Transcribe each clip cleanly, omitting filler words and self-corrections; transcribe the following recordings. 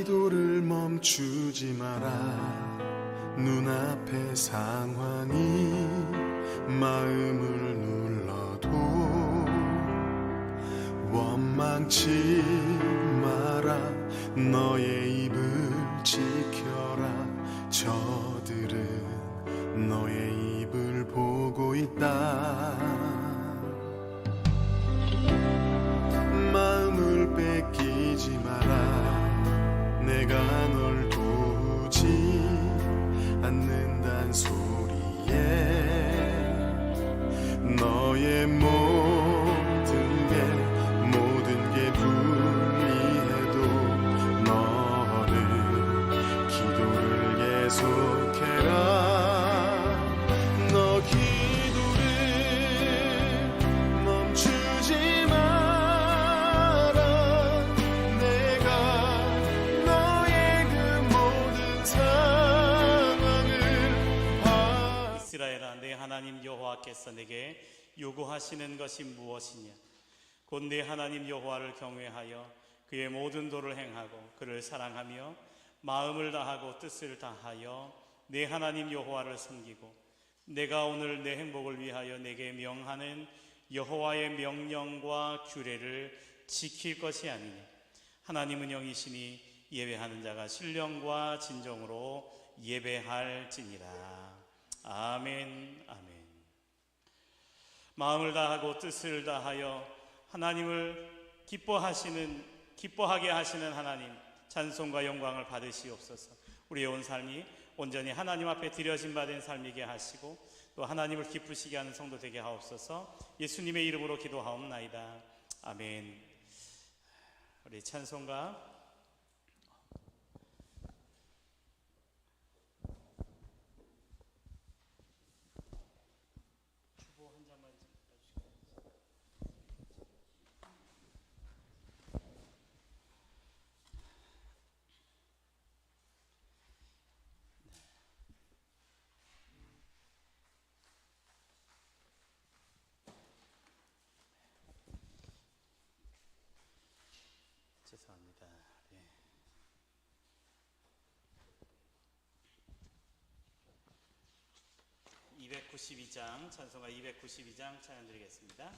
기도를 멈추지 마라. 눈앞의 상황이 마음을 눌러도 원망치 마라. 너의 입을 지켜라. 저들은 너의 입을 보고 있다. 마음을 뺏기지 마라. 내가 널 도우지 않는단 소리에 너의 모든 게 불리해도 너는 기도를 계속해라. 너 기도를 멈추지 마라. 내가 너의 그 모든 상황을 이스라엘아, 내 하나님 여호와께서 내게 요구하시는 것이 무엇이냐? 곧 내 하나님 여호와를 경외하여 그의 모든 도를 행하고 그를 사랑하며 마음을 다하고 뜻을 다하여 내 하나님 여호와를 섬기고 내가 오늘 내 행복을 위하여 내게 명하는 여호와의 명령과 규례를 지킬 것이 아니냐? 하나님은 영이시니 예배하는 자가 신령과 진정으로 예배할지니라. 아멘. 아멘. 마음을 다하고 뜻을 다하여 하나님을 기뻐하게 하시는 하나님, 찬송과 영광을 받으시옵소서. 우리의 온 삶이 온전히 하나님 앞에 드려진 바 된 삶이게 하시고 또 하나님을 기쁘시게 하는 성도 되게 하옵소서. 예수님의 이름으로 기도하옵나이다. 아멘. 우리 찬송가 주보 한 장만 해주시겠어요? 죄송합니다. 네. (292장) 찬송가 292장 찬양 드리겠습니다.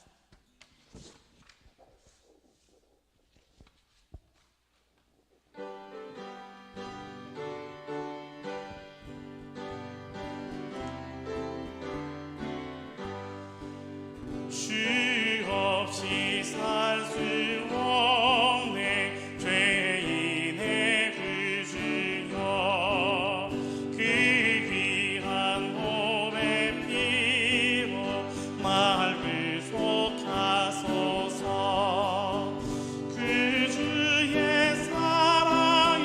주 없이 살 수 없네 죄인의 구주여 그 귀한 몸의 피로 날 구속하소서. 그 주의 사랑으로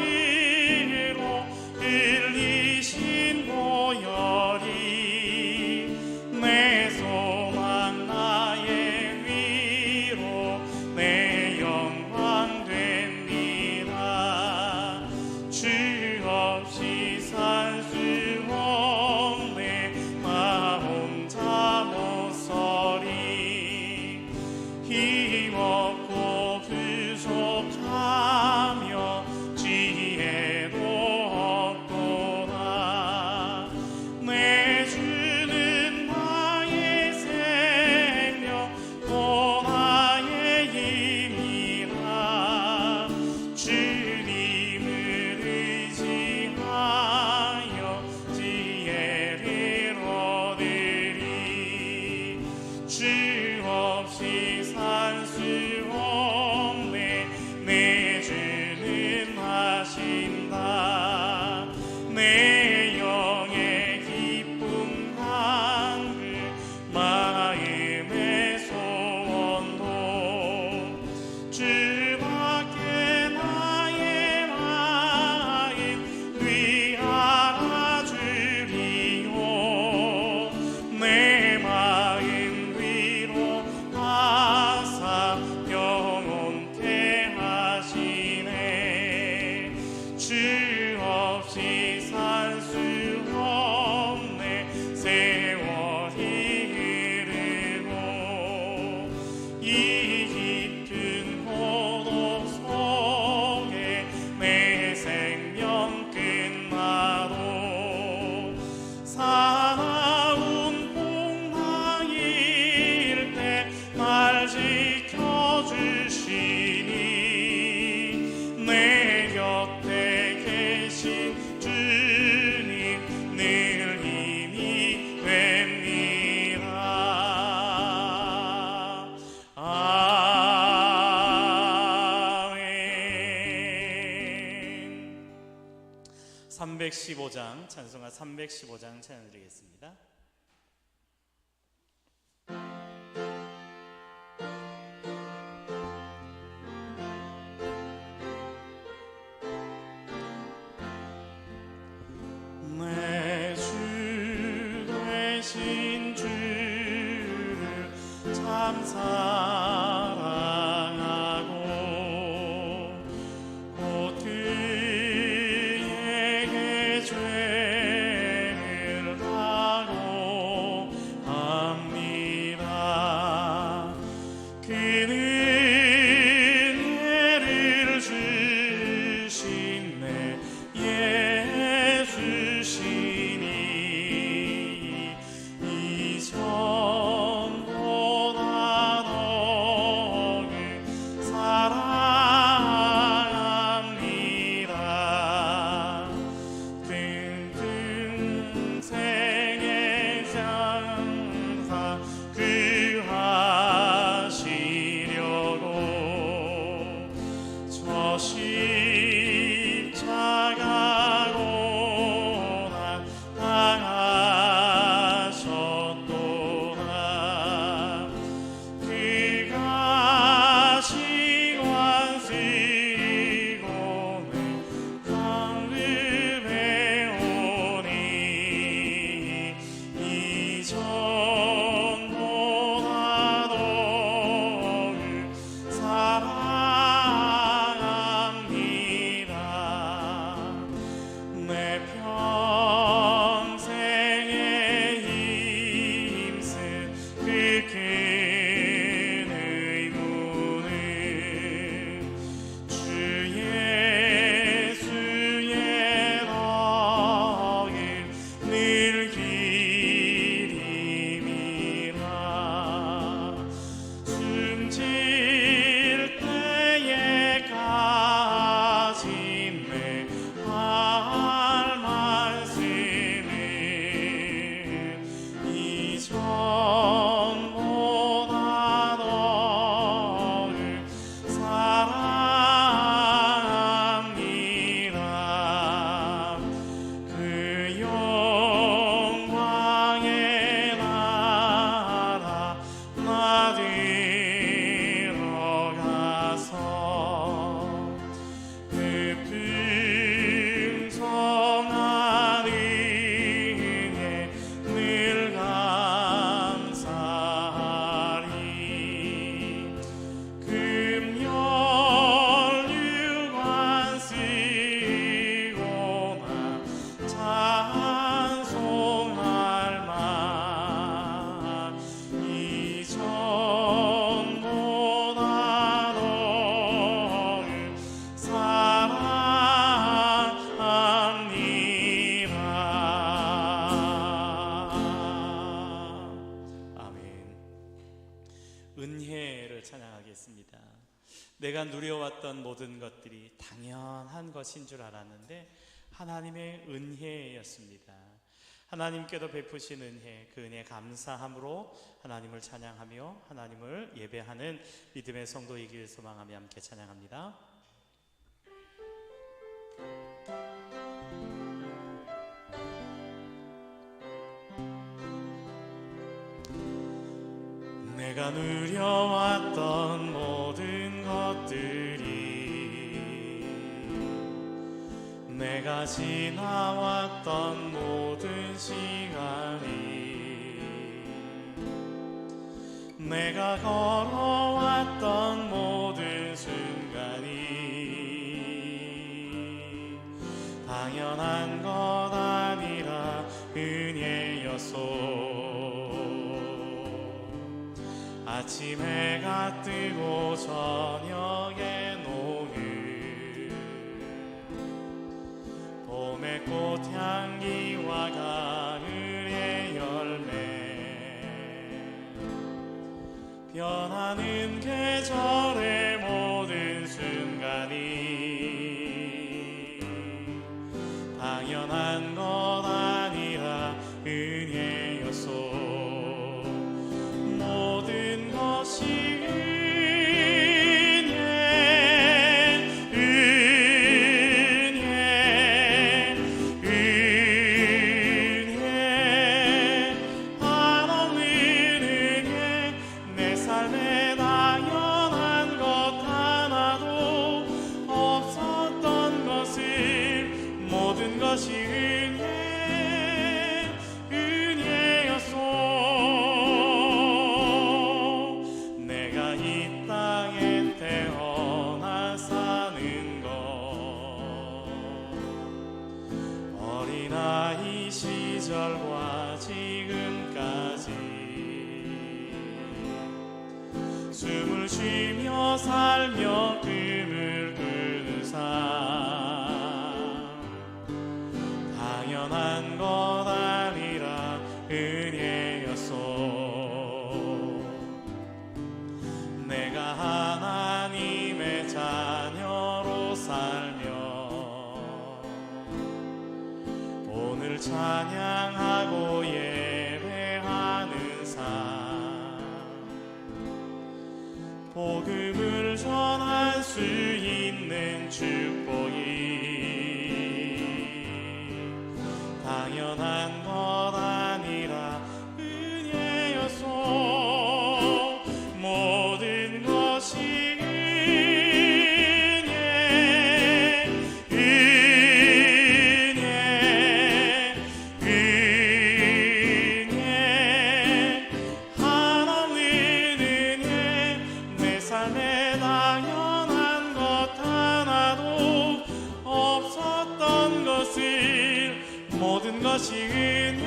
흘리신 보혈이 내 소망 나의 위로 내 영광 됩니다. 주 없이 살 수 없네 나 혼자 못 서리. 힘없고 부족하며 지혜도 없도다. 내 주는 나의 생명 또 나의 힘이라. 주님을 의지하여 지혜를 얻으리. 주 없이 살 수 없네 내 주는 하신다. 내 영의 기쁨 한글 마음의 소원도 주밖에 나의 마음 위 알아주리요. 내 마음 위로 날 지켜주시니 내 곁에 계신 주님 늘 힘이 됩니다. 아멘. 315장 찬송가 315장 찬양드리겠습니다. 내 주 되신 주를 참 사랑하고 곧 그에게 죄를 다고 합니다. 그는 은혜를 주신 내 예수시니 이전보다 더욱 사랑합니다. 뜬뜬생의 장사 구하시려고 저 십자가 고난 당하셨도다. 그가 시관 쓰고 내 강급해 오니 이전보다 더욱 사랑합니다. 내 평생에 힘쓴 그 큰 의무는 주 예수의 덕을 늘 기림이라. 숨질 때에까지 내할 말씀은 이전보다 더욱 사랑합니다. 그 영광의 나라 나 들어가서 그 풍성한 은혜 늘 감사하리. 금연유관 쓰고나 찬송할 만 이전보다 더욱 사랑합니다. 아멘. 은혜를 찬양하겠습니다. 내가 누려왔던 모든 것들이 당연한 것인 줄 알았는데 하나님의 은혜였습니다. 하나님께도 베푸신 은혜, 그 은혜 감사함으로 하나님을 찬양하며 하나님을 예배하는 믿음의 성도이길 소망하며 함께 찬양합니다. 내가 누려왔던 모든 것들이 내가 지나왔던 모든 시간이 내가 걸어왔던 모든 순간이 당연한 것 아니라 은혜였소. 아침 해가 뜨고 저녁에 노을 봄의 꽃향기와 가을의 열매 변하는 계절의 모든 순간이 당연한 것 아니라 은혜였소. 모든 것이 은혜 한없는 은혜. 내 삶에 당연한 것 하나도 없었던 것을 모든 것이 은혜였소. 내가 이 땅에 태어나 사는 것 어린아이 시절과 지금까지 숨을 쉬며 살며 꿈을 꾸는 삶 당연한 것 아니라 은혜였소. 내가 하나님의 자녀로 살며 오늘 찬양하고 예배하는 삶 복음을 전할 수 있는 축복이 당연한 것 아니라 은혜였소. 모든 것이 은혜 한없는 은혜. 내 삶에 당연한 것 하나도 없었던 것을 모든 것이 은혜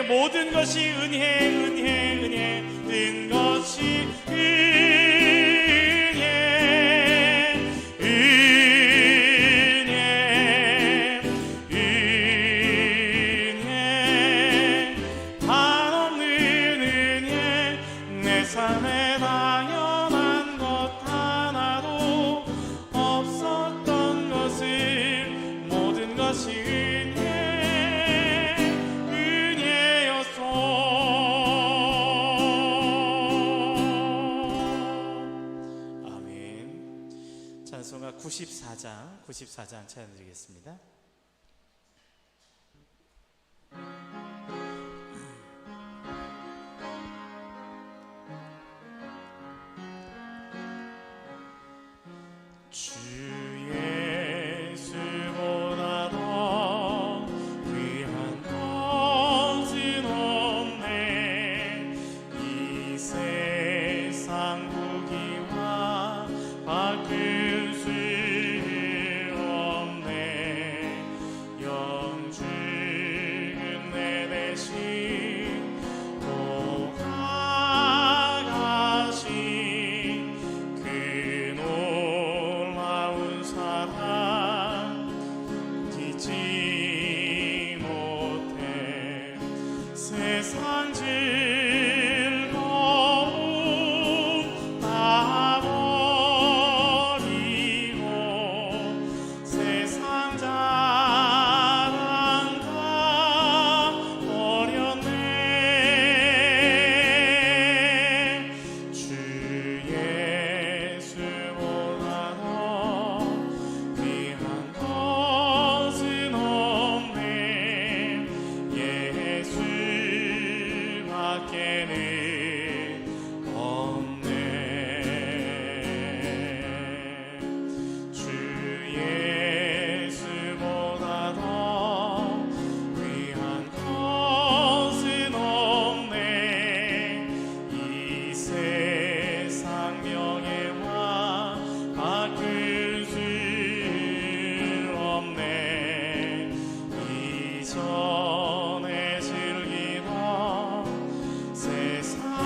모든 것이 은혜 모든 것이 은혜 한없는 은혜. 내 삶에 당연한 것 하나도 없었던 것을 모든 것이 은혜였소. 아멘. 찬송가 94장 찬양드리겠습니다. 주 예수보다 더 귀한 것은 없네. 이 세상 부귀와 바꿀 수 없네. 영죽은 내 대신 돌아가신 그 놀라운 사랑 잊지 못해. 세상 즐거움 다 버리고 세상 자랑 다 버렸네. 주 예수보다 더 귀한 것은 없네. 예수밖에는 없네. 주 예수보다 더 귀한 것은 없네. 이 세상 명예와 바꿀 수 없네. 이전에 즐기던 세상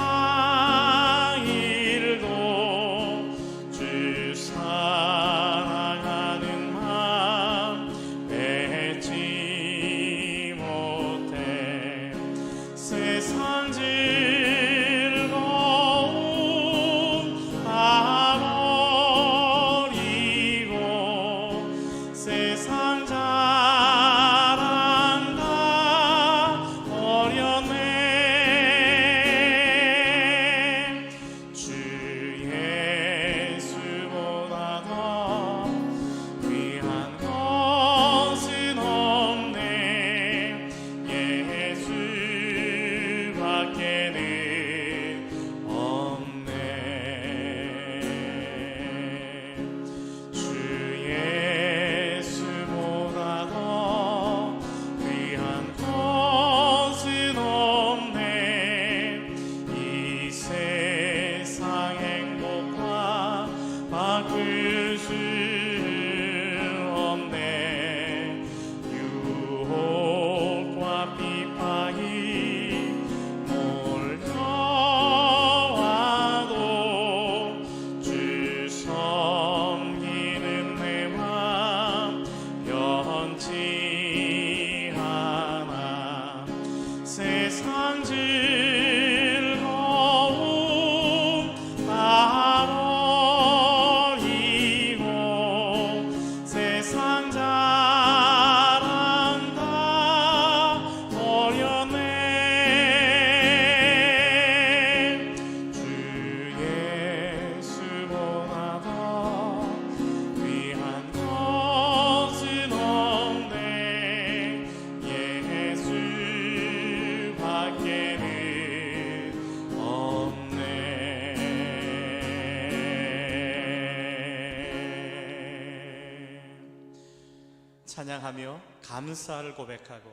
찬양하며 감사를 고백하고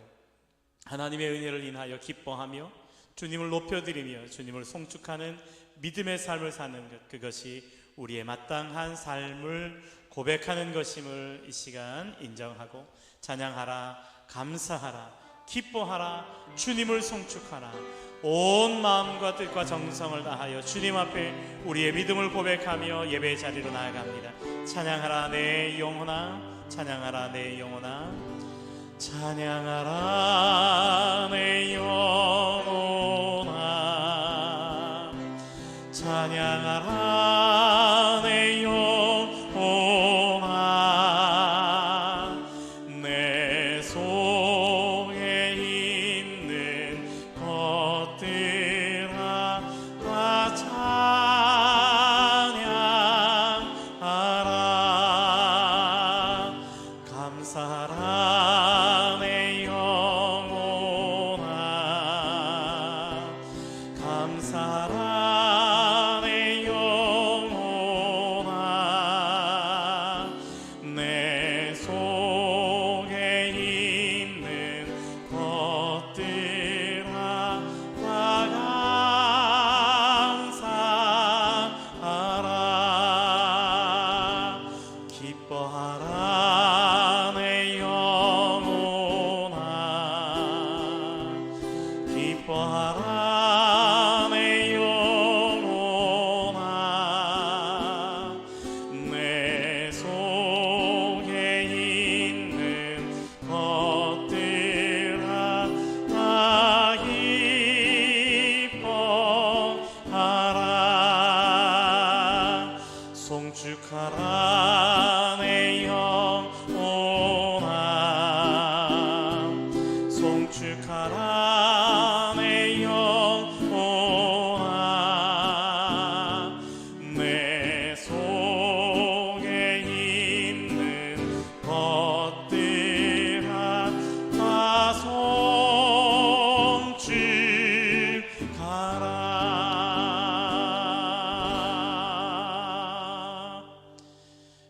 하나님의 은혜를 인하여 기뻐하며 주님을 높여드리며 주님을 송축하는 믿음의 삶을 사는 것, 그것이 우리의 마땅한 삶을 고백하는 것임을 이 시간 인정하고 찬양하라, 감사하라, 기뻐하라, 주님을 송축하라, 온 마음과 뜻과 정성을 다하여 주님 앞에 우리의 믿음을 고백하며 예배 자리로 나아갑니다. 찬양하라 내 영혼아, 찬양하라 내 영혼아, 찬양하라 내 영혼아, 찬양하라 내 영혼아, 내 속에 있는 것들아 다 찬양하라, 감사하라 내 영혼아, 감사하라 내 영혼아, 내 속에 있는 것들아 다 감사하라, 기뻐하라 내 영혼아, 기뻐하라 내 영혼아, 내 속에 있는 것들아 다 기뻐하라, 송축하라 내 영혼아, 송축하라 내 영혼아, 내 속에 있는 것들아 다 송축하라.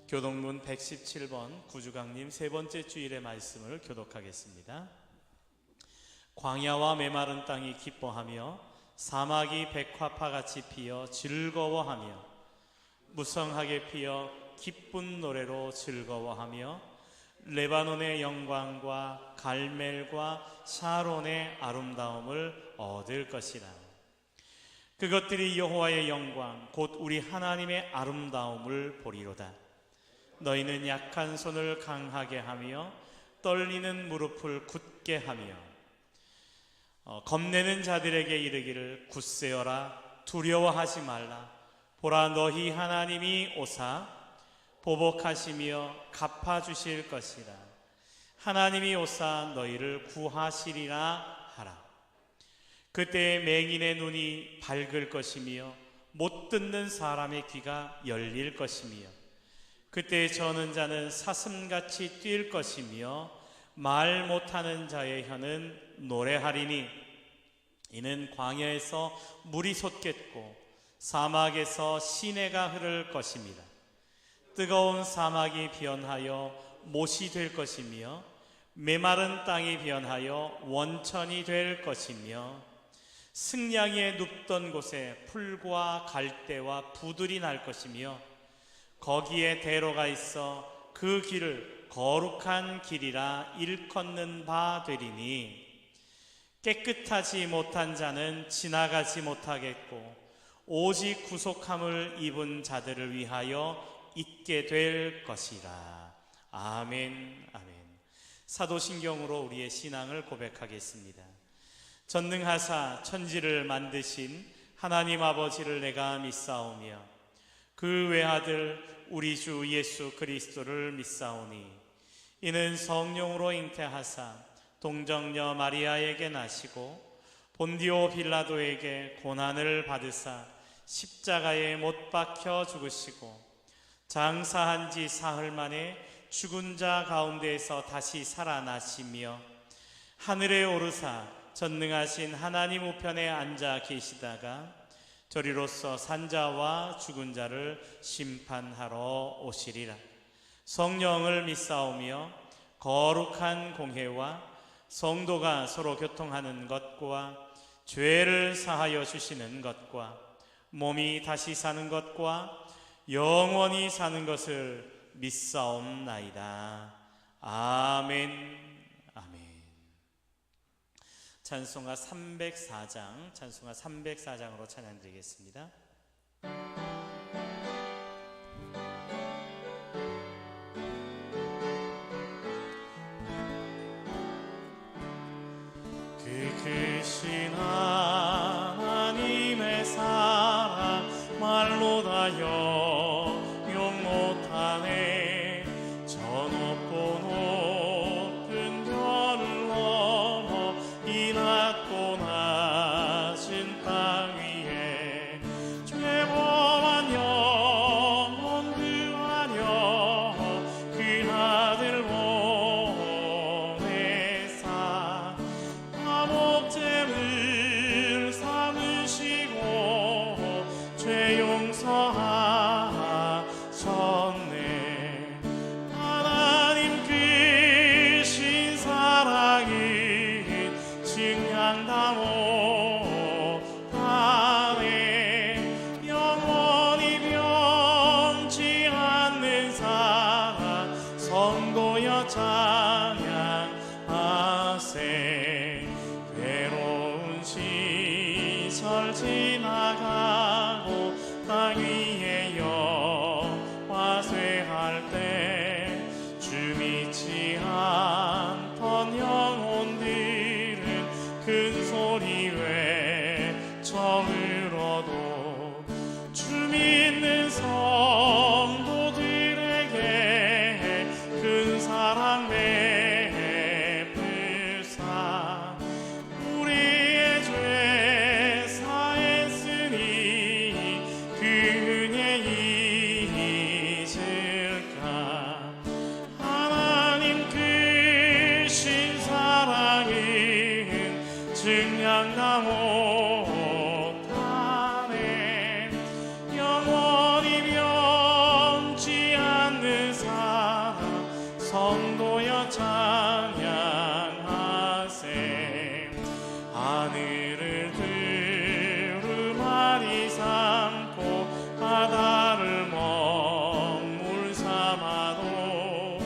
교동문 117번 구주강림 세 번째 주일의 말씀을 교독하겠습니다. 광야와 메마른 땅이 기뻐하며 사막이 백화파같이 피어 즐거워하며 무성하게 피어 기쁜 노래로 즐거워하며 레바논의 영광과 갈멜과 샤론의 아름다움을 얻을 것이라. 그것들이 여호와의 영광 곧 우리 하나님의 아름다움을 보리로다. 너희는 약한 손을 강하게 하며 떨리는 무릎을 굳게 하며 겁내는 자들에게 이르기를 굳세어라, 두려워하지 말라. 보라, 너희 하나님이 오사 보복하시며 갚아주실 것이라. 하나님이 오사 너희를 구하시리라 하라. 그때 맹인의 눈이 밝을 것이며 못 듣는 사람의 귀가 열릴 것이며 그때 저는 자는 사슴같이 뛸 것이며 말 못하는 자의 혀는 노래하리니 이는 광야에서 물이 솟겠고 사막에서 시내가 흐를 것입니다. 뜨거운 사막이 변하여 못이 될 것이며 메마른 땅이 변하여 원천이 될 것이며 승냥이에 눕던 곳에 풀과 갈대와 부들이 날 것이며 거기에 대로가 있어 그 길을 거룩한 길이라 일컫는 바 되리니 깨끗하지 못한 자는 지나가지 못하겠고 오직 구속함을 입은 자들을 위하여 있게 될 것이라. 아멘, 아멘. 사도신경으로 우리의 신앙을 고백하겠습니다. 전능하사 천지를 만드신 하나님 아버지를 내가 믿사오며 그 외아들 우리 주 예수 그리스도를 믿사오니 이는 성령으로 잉태하사 동정녀 마리아에게 나시고 본디오 빌라도에게 고난을 받으사 십자가에 못 박혀 죽으시고 장사한 지 사흘 만에 죽은 자 가운데에서 다시 살아나시며 하늘에 오르사 전능하신 하나님 우편에 앉아 계시다가 저리로서 산자와 죽은 자를 심판하러 오시리라. 성령을 믿사오며 거룩한 공회와 성도가 서로 교통하는 것과 죄를 사하여 주시는 것과 몸이 다시 사는 것과 영원히 사는 것을 믿사옵나이다. 아멘. 아멘. 찬송가 304장으로 찬양드리겠습니다. 크신 하나님의 사랑 말로 다 영용 못하네. 저 높고 높은 별을 넘어 이 낮고 낮은 땅 위에 죄범한 영혼 구하려 그 아들 보내사 목재물 삼으시고 죄 용서하셨네. 하나님 크신 사랑은 증량다 못하네. 영원히 변치 않는 사랑 성도여 찬양하세. 외로운 시절 지나가고 땅 위에 영화 쇠할 때 주 믿지 않던 영혼들은 큰 소리 외쳐 울어도 주 믿는 성도들에게 큰 사랑 베푸사 우리의 죄 사했으니 그 은혜 잊을까. 하나님 크신 사랑은 증량다 못하네. 영원히 변치 않는 사랑 성도여 찬양하세. 하늘을 두루마리 삼고 바다를 먹물 삼아도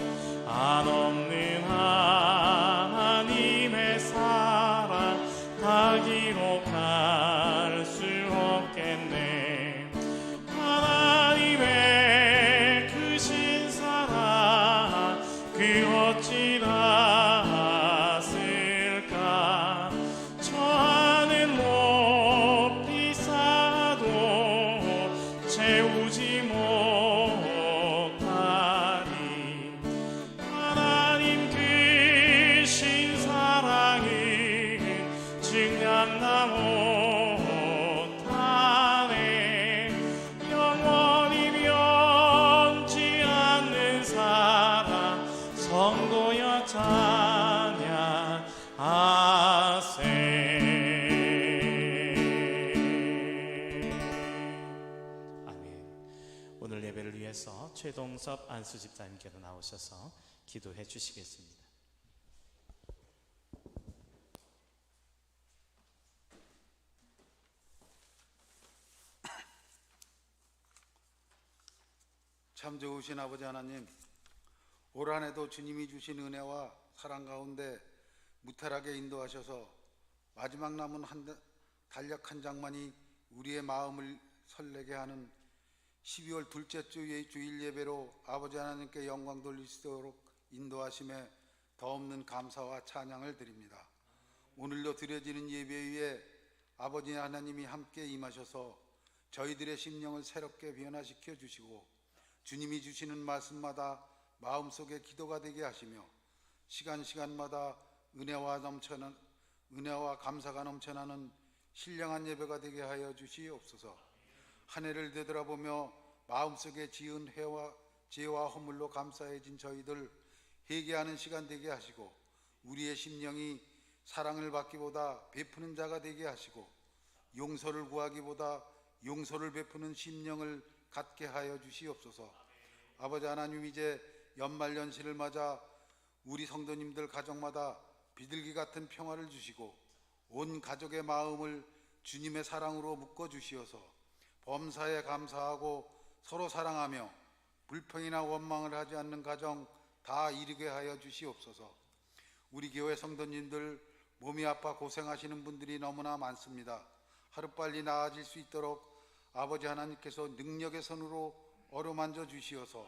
한없는 하나님의 사랑 다 기록할 수 없겠네. 하나님의 크신 사랑 그 어찌 닿았을까. 저 하늘 높이 쌓아도 채우지 못하리. 하나님 크신 사랑은 증량다 못하네. 영원히 변치 않는 사랑 성도여 찬양하세. 아멘. 오늘 예배를 위해서 최동섭 안수집사님께로 나오셔서 기도해 주시겠습니다. 참 좋으신 아버지 하나님, 올 한 해도 주님이 주신 은혜와 사랑 가운데 무탈하게 인도하셔서 마지막 남은 달력 한 장만이 우리의 마음을 설레게 하는 12월 둘째 주의 주일 예배로 아버지 하나님께 영광 돌릴 수 있도록 인도하심에 더없는 감사와 찬양을 드립니다. 오늘도 드려지는 예배 위에 아버지 하나님이 함께 임하셔서 저희들의 심령을 새롭게 변화시켜 주시고 주님이 주시는 말씀마다 마음속에 기도가 되게 하시며 시간마다 은혜와 감사가 넘쳐나는 신령한 예배가 되게 하여 주시옵소서. 한 해를 되돌아보며 마음속에 지은 죄와 허물로 감사해진 저희들 회개하는 시간 되게 하시고 우리의 심령이 사랑을 받기보다 베푸는 자가 되게 하시고 용서를 구하기보다 용서를 베푸는 심령을 갖게 하여 주시옵소서. 아버지 하나님, 이제 연말연시를 맞아 우리 성도님들 가정마다 비둘기 같은 평화를 주시고 온 가족의 마음을 주님의 사랑으로 묶어 주시어서 범사에 감사하고 서로 사랑하며 불평이나 원망을 하지 않는 가정 다 이루게 하여 주시옵소서. 우리 교회 성도님들 몸이 아파 고생하시는 분들이 너무나 많습니다. 하루빨리 나아질 수 있도록 아버지 하나님께서 능력의 손으로 어루만져 주시어서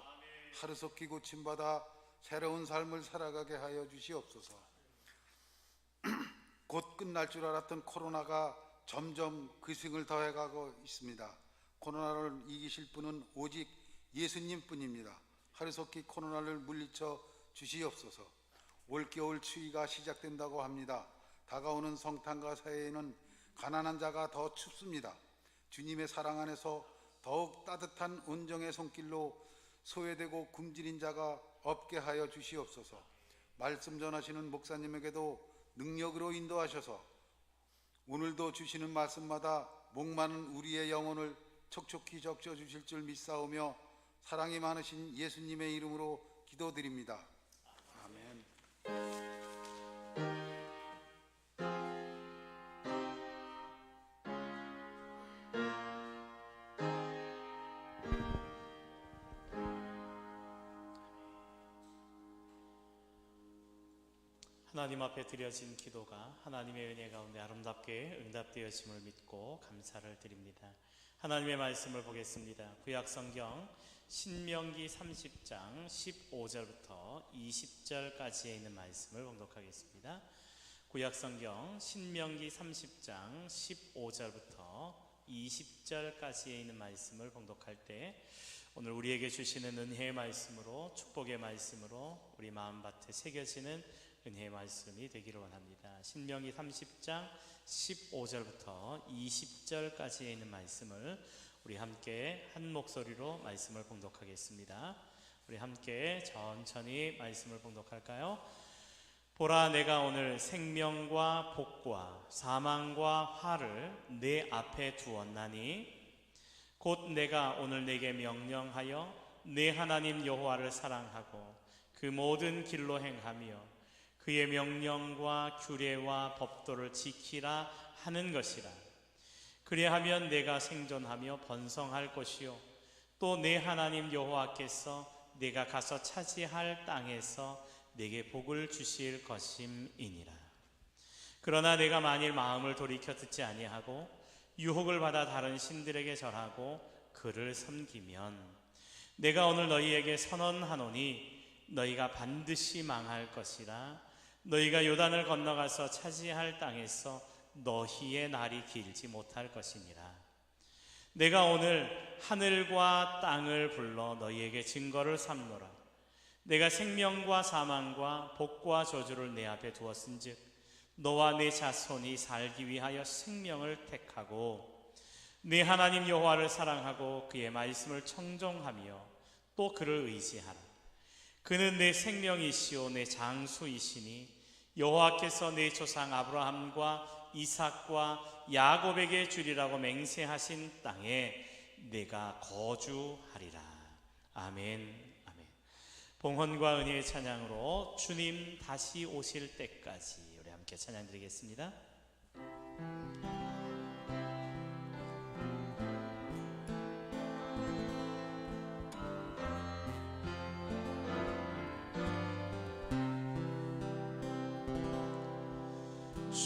하루속히 고침받아 새로운 삶을 살아가게 하여 주시옵소서. 곧 끝날 줄 알았던 코로나가 점점 기승을 더해가고 있습니다. 코로나를 이기실 분은 오직 예수님 뿐입니다. 하루속히 코로나를 물리쳐 주시옵소서. 올겨울 추위가 시작된다고 합니다. 다가오는 성탄과 새해에는 가난한 자가 더 춥습니다. 주님의 사랑 안에서 더욱 따뜻한 온정의 손길로 소외되고 굶주린 자가 없게 하여 주시옵소서. 말씀 전하시는 목사님에게도 능력으로 인도하셔서 오늘도 주시는 말씀마다 목마른 우리의 영혼을 촉촉히 적셔 주실 줄 믿사오며 사랑이 많으신 예수님의 이름으로 기도드립니다. 아멘. 하나님 앞에 드려진 기도가 하나님의 은혜 가운데 아름답게 응답되었음을 믿고 감사를 드립니다. 하나님의 말씀을 보겠습니다. 구약성경 신명기 30장 15절부터 20절까지에 있는 말씀을 봉독하겠습니다. 구약성경 신명기 30장 15절부터 20절까지에 있는 말씀을 봉독할 때 오늘 우리에게 주시는 은혜의 말씀으로, 축복의 말씀으로 우리 마음밭에 새겨지는 은혜의 말씀이 되기를 원합니다. 신명기 30장 15절부터 20절까지에 있는 말씀을 우리 함께 한 목소리로 말씀을 봉독하겠습니다. 우리 함께 천천히 말씀을 봉독할까요? 보라, 내가 오늘 생명과 복과 사망과 화를 내 앞에 두었나니 곧 내가 오늘 내게 명령하여 내 하나님 여호와를 사랑하고 그 모든 길로 행하며 그의 명령과 규례와 법도를 지키라 하는 것이라. 그리하면 내가 생존하며 번성할 것이요 또 내 하나님 여호와께서 내가 가서 차지할 땅에서 내게 복을 주실 것임이니라. 그러나 내가 만일 마음을 돌이켜 듣지 아니하고 유혹을 받아 다른 신들에게 절하고 그를 섬기면 내가 오늘 너희에게 선언하노니 너희가 반드시 망할 것이라. 너희가 요단을 건너가서 차지할 땅에서 너희의 날이 길지 못할 것이니라. 내가 오늘 하늘과 땅을 불러 너희에게 증거를 삼노라. 내가 생명과 사망과 복과 저주를 내 앞에 두었은즉 너와 내 자손이 살기 위하여 생명을 택하고 네 하나님 여호와를 사랑하고 그의 말씀을 청종하며 또 그를 의지하라. 그는 내 생명이시오 내 장수이시니 여호와께서 내 조상 아브라함과 이삭과 야곱에게 주리라고 맹세하신 땅에 내가 거주하리라. 아멘. 아멘. 봉헌과 은혜의 찬양으로 주님 다시 오실 때까지 우리 함께 찬양 드리겠습니다.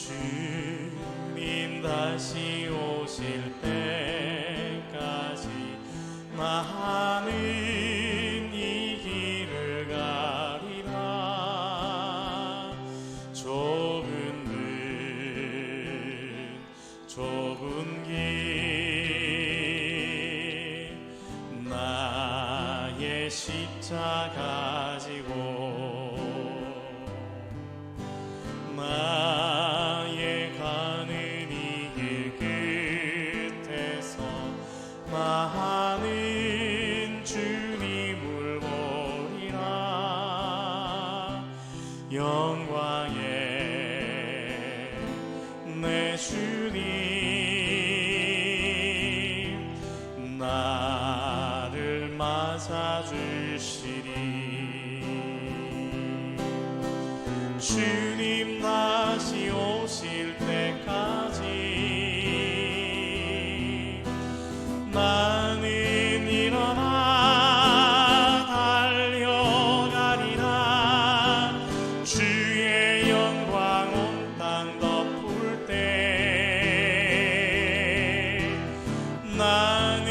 주님 다시 오실 때까지 나는 이 길을 가리라. 좁은 길 나의 십자가 지고 나의 가는 이 길 끝에서 나는 주님을 보리라. 영광의 내 주님 나를 맞아주시리. 주님 다시 오실 때까지 나는 일어나 달려가리라. 주의 영광 온 땅 덮을 때 나는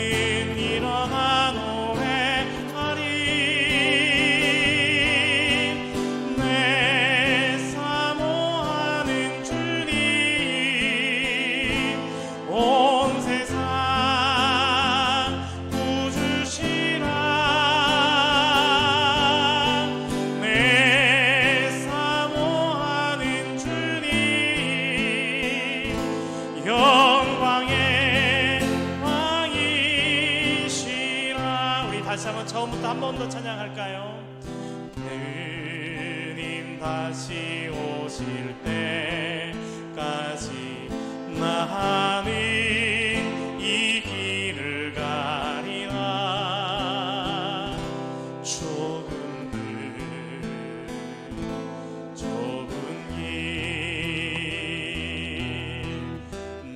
일어나 노래하리. 내 사모하는 주님 온 세상 구주시라. 내 사모하는 주님 영광의 왕이시라. 우리 다시 한번 처음부터 한 번 더 찬양할까요? 주님 다시 오실 때까지 나는 이 길을 가리라. 좁은 길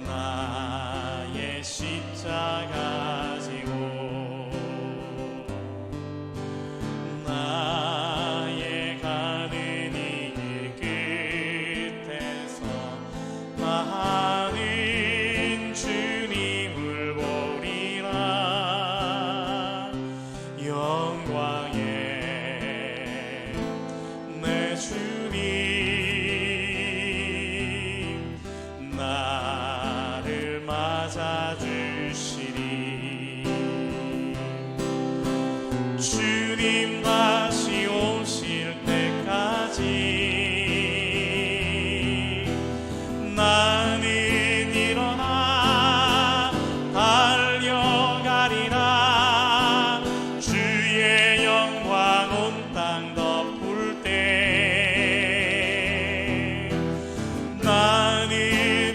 나의 십자가 지고 나의 가는 이 길 끝에서 나는 주님을 보리라. 영광의 내 주님 나를 맞아주시리. 주님 다시 오실 때까지 나는 일어나 달려가리라. 주의 영광 온 땅 덮을 때 나는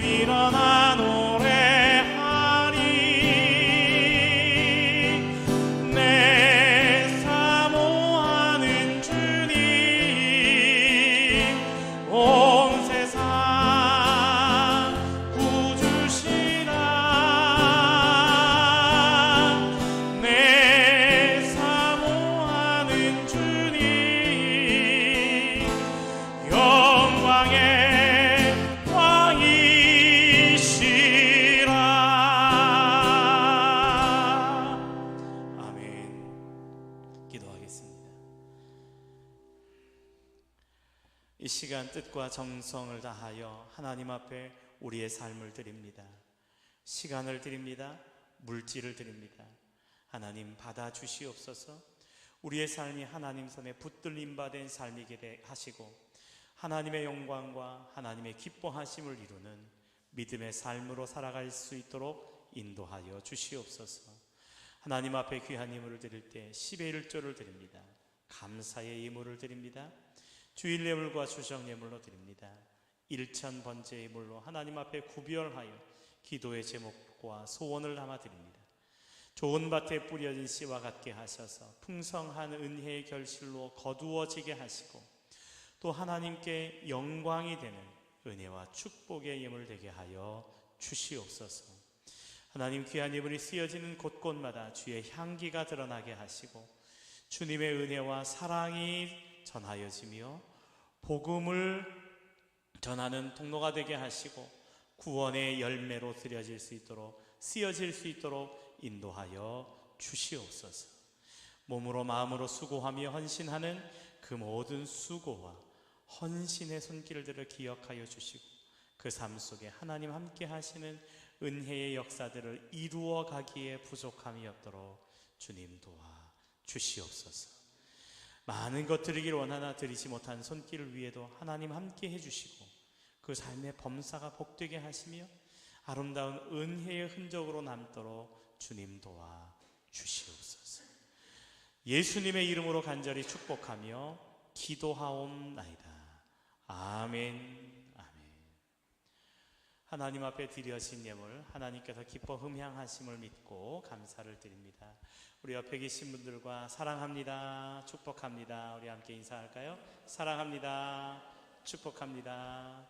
일어나 노래하리. 내 사모하는 주님 온 세상 구주시라. 내 사모하는 주님 영광의 왕이시라. 아멘. 기도하겠습니다. 이 시간 뜻과 정성을 다하여 하나님 앞에 우리의 삶을 드립니다. 시간을 드립니다. 물질을 드립니다. 하나님 받아주시옵소서. 우리의 삶이 하나님 손에 붙들림 받은 삶이게 하시고 하나님의 영광과 하나님의 기뻐하심을 이루는 믿음의 삶으로 살아갈 수 있도록 인도하여 주시옵소서. 하나님 앞에 귀한 예물을 드릴 때 10의 1조를 드립니다. 감사의 예물을 드립니다. 주일 예물과 추석 예물로 드립니다. 일천 번째 예물로 하나님 앞에 구별하여 기도의 제목과 소원을 담아 드립니다. 좋은 밭에 뿌려진 씨와 같게 하셔서 풍성한 은혜의 결실로 거두어지게 하시고 또 하나님께 영광이 되는 은혜와 축복의 예물 되게 하여 주시옵소서. 하나님 귀한 예물이 쓰여지는 곳곳마다 주의 향기가 드러나게 하시고 주님의 은혜와 사랑이 전하여지며 복음을 전하는 통로가 되게 하시고 구원의 열매로 쓰여질 수 있도록 인도하여 주시옵소서. 몸으로 마음으로 수고하며 헌신하는 그 모든 수고와 헌신의 손길들을 기억하여 주시고 그 삶 속에 하나님 함께 하시는 은혜의 역사들을 이루어 가기에 부족함이 없도록 주님 도와 주시옵소서. 많은 것 드리기를 원하나 드리지 못한 손길 위에도 하나님 함께 해주시고 그 삶의 범사가 복되게 하시며 아름다운 은혜의 흔적으로 남도록 주님 도와 주시옵소서. 예수님의 이름으로 간절히 축복하며 기도하옵나이다. 아멘. 하나님 앞에 드려진 예물 하나님께서 기뻐 흠향하심을 믿고 감사를 드립니다. 우리 옆에 계신 분들과 사랑합니다, 축복합니다. 우리 함께 인사할까요? 사랑합니다, 축복합니다.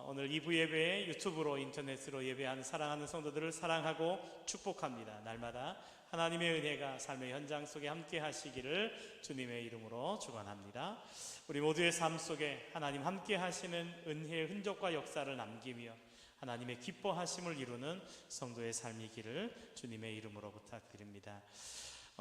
오늘 2부 예배에 유튜브로 인터넷으로 예배하는 사랑하는 성도들을 사랑하고 축복합니다. 날마다 하나님의 은혜가 삶의 현장 속에 함께 하시기를 주님의 이름으로 축원합니다. 우리 모두의 삶 속에 하나님 함께 하시는 은혜의 흔적과 역사를 남기며 하나님의 기뻐하심을 이루는 성도의 삶이기를 주님의 이름으로 부탁드립니다.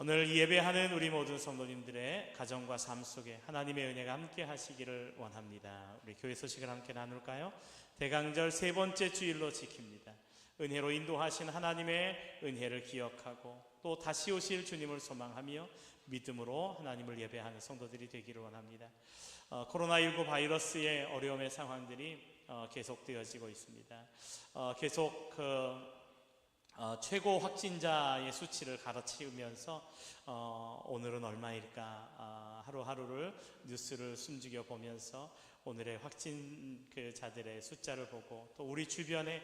오늘 예배하는 우리 모든 성도님들의 가정과 삶 속에 하나님의 은혜가 함께 하시기를 원합니다. 우리 교회 소식을 함께 나눌까요? 대강절 세 번째 주일로 지킵니다. 은혜로 인도하신 하나님의 은혜를 기억하고 또 다시 오실 주님을 소망하며 믿음으로 하나님을 예배하는 성도들이 되기를 원합니다. 코로나19 바이러스의 어려움의 상황들이 계속되어지고 있습니다. 계속 최고 확진자의 수치를 가르치면서 오늘은 얼마일까 하루하루를 뉴스를 숨죽여 보면서 오늘의 확진자들의 숫자를 보고 또 우리 주변에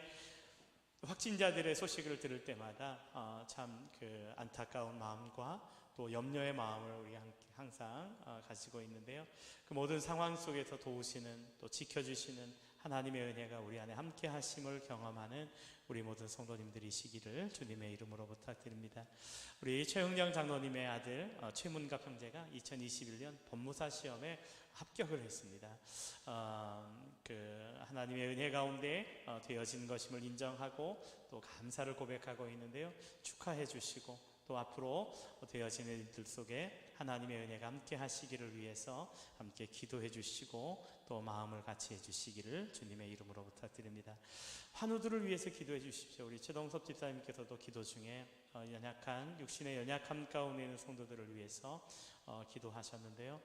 확진자들의 소식을 들을 때마다 참 안타까운 마음과 또 염려의 마음을 우리 항상 가지고 있는데요. 그 모든 상황 속에서 도우시는 또 지켜주시는 하나님의 은혜가 우리 안에 함께 하심을 경험하는 우리 모든 성도님들이시기를 주님의 이름으로 부탁드립니다. 우리 최흥령 장로님의 아들 최문갑 형제가 2021년 법무사 시험에 합격을 했습니다. 하나님의 은혜 가운데 되어진 것임을 인정하고 또 감사를 고백하고 있는데요. 축하해 주시고 또 앞으로 되어지는 일들 속에 하나님의 은혜가 함께 하시기를 위해서 함께 기도해 주시고 또 마음을 같이 해 주시기를 주님의 이름으로 부탁드립니다. 환우들을 위해서 기도해 주십시오. 우리 최동섭 집사님께서도 기도 중에 육신의 연약함 가운데 있는 성도들을 위해서 기도하셨는데요.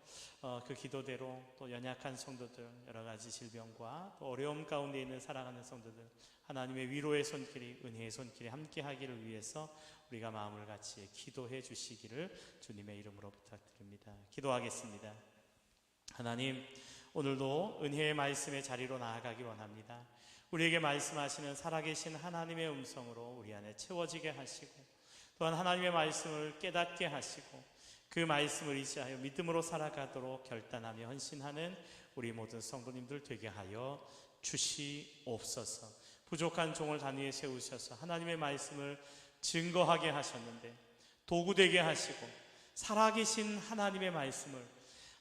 그 기도대로 또 연약한 성도들, 여러 가지 질병과 또 어려움 가운데 있는 사랑하는 성도들, 하나님의 위로의 손길이, 은혜의 손길이 함께 하기를 위해서 우리가 마음을 같이 기도해 주시기를 주님의 이름으로 부탁드립니다. 기도하겠습니다. 하나님, 오늘도 은혜의 말씀의 자리로 나아가기 원합니다. 우리에게 말씀하시는 살아계신 하나님의 음성으로 우리 안에 채워지게 하시고 또한 하나님의 말씀을 깨닫게 하시고 그 말씀을 의지하여 믿음으로 살아가도록 결단하며 헌신하는 우리 모든 성도님들 되게 하여 주시옵소서. 부족한 종을 단위에 세우셔서 하나님의 말씀을 증거하게 하셨는데 도구되게 하시고 살아계신 하나님의 말씀을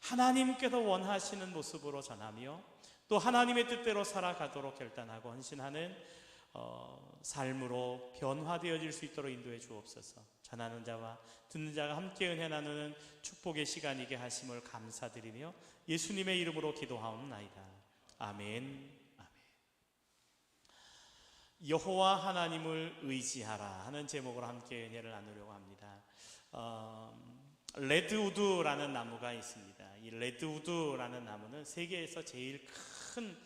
하나님께서 원하시는 모습으로 전하며 또 하나님의 뜻대로 살아가도록 결단하고 헌신하는 삶으로 변화되어질 수 있도록 인도해 주옵소서. 전하는 자와 듣는 자가 함께 은혜 나누는 축복의 시간이게 하심을 감사드리며 예수님의 이름으로 기도하옵나이다. 아멘. 여호와 하나님을 의지하라 하는 제목으로 함께 은혜를 나누려고 합니다. 레드우드라는 나무가 있습니다. 이 레드우드라는 나무는 세계에서 제일 큰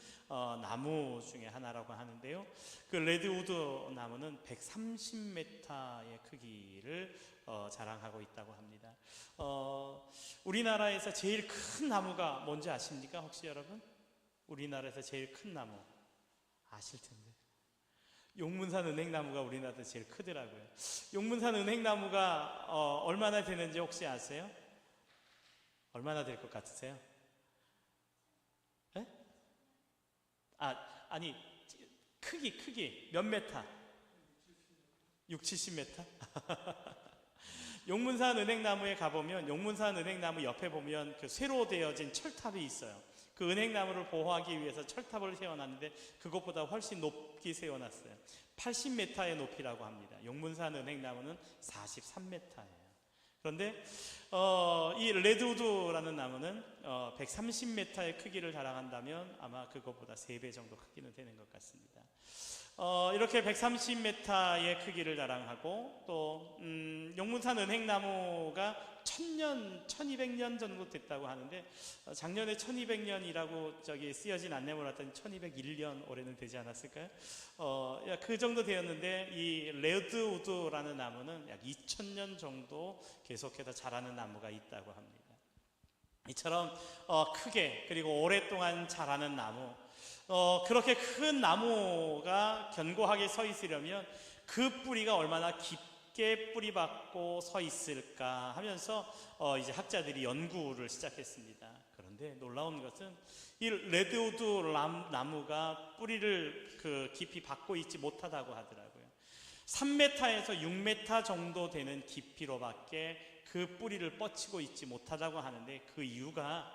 나무 중에 하나라고 하는데요. 그 레드우드 나무는 130m의 크기를 자랑하고 있다고 합니다. 우리나라에서 제일 큰 나무가 뭔지 아십니까? 혹시 여러분? 우리나라에서 제일 큰 나무 아실 텐데. 용문산 은행나무가 우리나라에서 제일 크더라고요. 용문산 은행나무가 얼마나 되는지 혹시 아세요? 얼마나 될 것 같으세요? 네? 아니 크기 몇 메타? 60-70m? 용문산 은행나무에 가보면 용문산 은행나무 옆에 보면 그 쇠로 되어진 철탑이 있어요. 그 은행나무를 보호하기 위해서 철탑을 세워놨는데 그것보다 훨씬 높게 세워놨어요. 80m의 높이라고 합니다. 용문산 은행나무는 43m예요. 그런데 이 레드우드라는 나무는 130m의 크기를 자랑한다면 아마 그것보다 3배 정도 크기는 되는 것 같습니다. 이렇게 130m의 크기를 자랑하고 또 용문산 은행나무가 1000년, 1200년 정도 됐다고 하는데 작년에 1200년이라고 쓰여진 안내문을 봤더니 1201년 올해는 되지 않았을까요? 그 정도 되었는데 이 레드우드라는 나무는 약 2000년 정도 계속해서 자라는 나무가 있다고 합니다. 이처럼 크게 그리고 오랫동안 자라는 나무, 그렇게 큰 나무가 견고하게 서 있으려면 그 뿌리가 얼마나 깊게 뿌리박고 서 있을까 하면서 이제 학자들이 연구를 시작했습니다. 그런데 놀라운 것은 이 레드우드 나무가 뿌리를 깊이 받고 있지 못하다고 하더라고요. 3m에서 6m 정도 되는 깊이로밖에 그 뿌리를 뻗치고 있지 못하다고 하는데, 그 이유가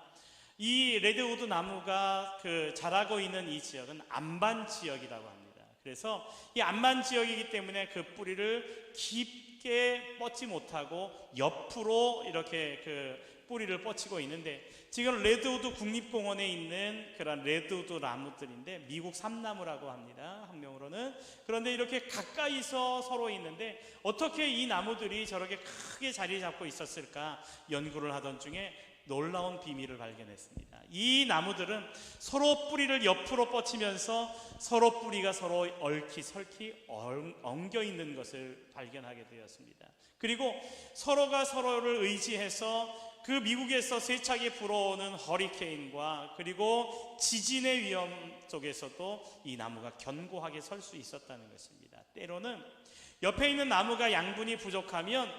이 레드우드 나무가 자라고 있는 이 지역은 안반 지역이라고 합니다. 그래서 이 안반 지역이기 때문에 그 뿌리를 깊게 뻗지 못하고 옆으로 이렇게 뿌리를 뻗치고 있는데, 지금 레드우드 국립공원에 있는 그런 레드우드 나무들인데 미국 삼나무라고 합니다, 학명으로는. 그런데 이렇게 가까이서 서로 있는데 어떻게 이 나무들이 저렇게 크게 자리 잡고 있었을까 연구를 하던 중에 놀라운 비밀을 발견했습니다. 이 나무들은 서로 뿌리를 옆으로 뻗치면서 서로 뿌리가 서로 얽히설키 엉겨 있는 것을 발견하게 되었습니다. 그리고 서로가 서로를 의지해서 그 미국에서 세차게 불어오는 허리케인과 그리고 지진의 위험 속에서도 이 나무가 견고하게 설 수 있었다는 것입니다. 때로는 옆에 있는 나무가 양분이 부족하면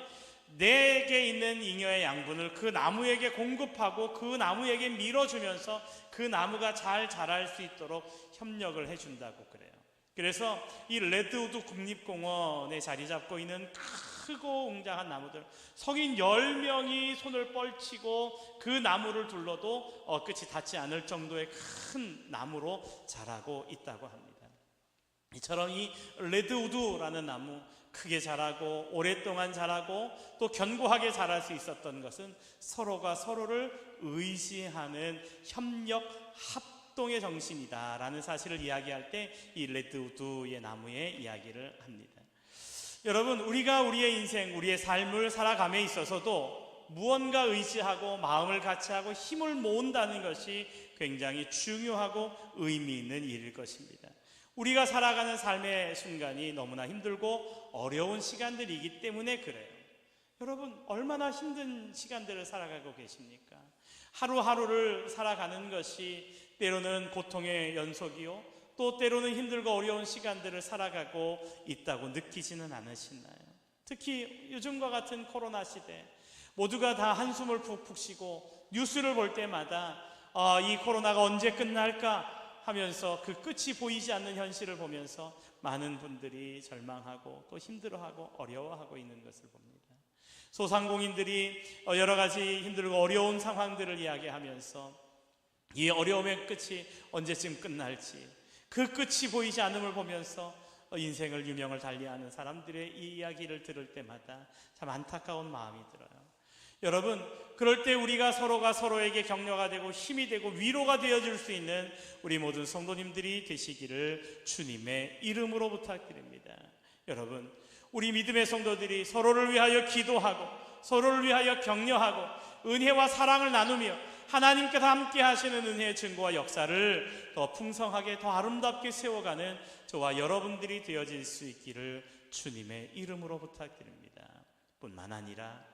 내게 있는 잉여의 양분을 그 나무에게 공급하고 그 나무에게 밀어주면서 그 나무가 잘 자랄 수 있도록 협력을 해준다고 그래요. 그래서 이 레드우드 국립공원에 자리 잡고 있는 크고 웅장한 나무들, 성인 10명이 손을 뻘치고 그 나무를 둘러도 끝이 닿지 않을 정도의 큰 나무로 자라고 있다고 합니다. 이처럼 이 레드우드라는 나무, 크게 자라고 오랫동안 자라고 또 견고하게 자랄 수 있었던 것은 서로가 서로를 의지하는 협력, 합동의 정신이다라는 사실을 이야기할 때 이 레드우드의 나무의 이야기를 합니다. 여러분, 우리가 우리의 인생, 우리의 삶을 살아감에 있어서도 무언가 의지하고 마음을 같이하고 힘을 모은다는 것이 굉장히 중요하고 의미 있는 일일 것입니다. 우리가 살아가는 삶의 순간이 너무나 힘들고 어려운 시간들이기 때문에 그래요. 여러분, 얼마나 힘든 시간들을 살아가고 계십니까? 하루하루를 살아가는 것이 때로는 고통의 연속이요, 또 때로는 힘들고 어려운 시간들을 살아가고 있다고 느끼지는 않으시나요? 특히 요즘과 같은 코로나 시대, 모두가 다 한숨을 푹푹 쉬고 뉴스를 볼 때마다 이 코로나가 언제 끝날까 하면서 그 끝이 보이지 않는 현실을 보면서 많은 분들이 절망하고 또 힘들어하고 어려워하고 있는 것을 봅니다. 소상공인들이 여러 가지 힘들고 어려운 상황들을 이야기하면서 이 어려움의 끝이 언제쯤 끝날지, 그 끝이 보이지 않음을 보면서 인생을 유명을 달리하는 사람들의 이 이야기를 들을 때마다 참 안타까운 마음이 들어요. 여러분, 그럴 때 우리가 서로가 서로에게 격려가 되고 힘이 되고 위로가 되어줄 수 있는 우리 모든 성도님들이 되시기를 주님의 이름으로 부탁드립니다. 여러분, 우리 믿음의 성도들이 서로를 위하여 기도하고 서로를 위하여 격려하고 은혜와 사랑을 나누며 하나님께서 함께 하시는 은혜의 증거와 역사를 더 풍성하게 더 아름답게 세워가는 저와 여러분들이 되어질 수 있기를 주님의 이름으로 부탁드립니다. 뿐만 아니라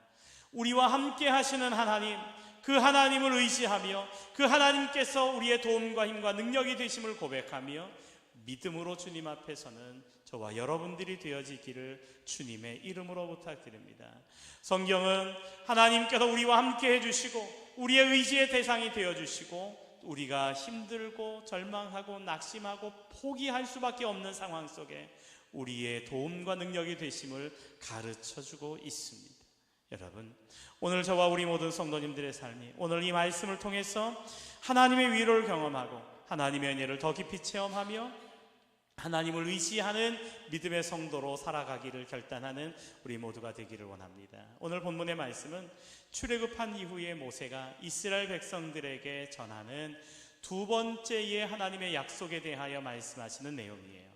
우리와 함께 하시는 하나님, 그 하나님을 의지하며 그 하나님께서 우리의 도움과 힘과 능력이 되심을 고백하며 믿음으로 주님 앞에 서는 저와 여러분들이 되어지기를 주님의 이름으로 부탁드립니다. 성경은 하나님께서 우리와 함께 해주시고 우리의 의지의 대상이 되어주시고 우리가 힘들고 절망하고 낙심하고 포기할 수밖에 없는 상황 속에 우리의 도움과 능력이 되심을 가르쳐주고 있습니다. 여러분, 오늘 저와 우리 모든 성도님들의 삶이 오늘 이 말씀을 통해서 하나님의 위로를 경험하고 하나님의 은혜를 더 깊이 체험하며 하나님을 의지하는 믿음의 성도로 살아가기를 결단하는 우리 모두가 되기를 원합니다. 오늘 본문의 말씀은 출애굽한 이후에 모세가 이스라엘 백성들에게 전하는 두 번째의 하나님의 약속에 대하여 말씀하시는 내용이에요.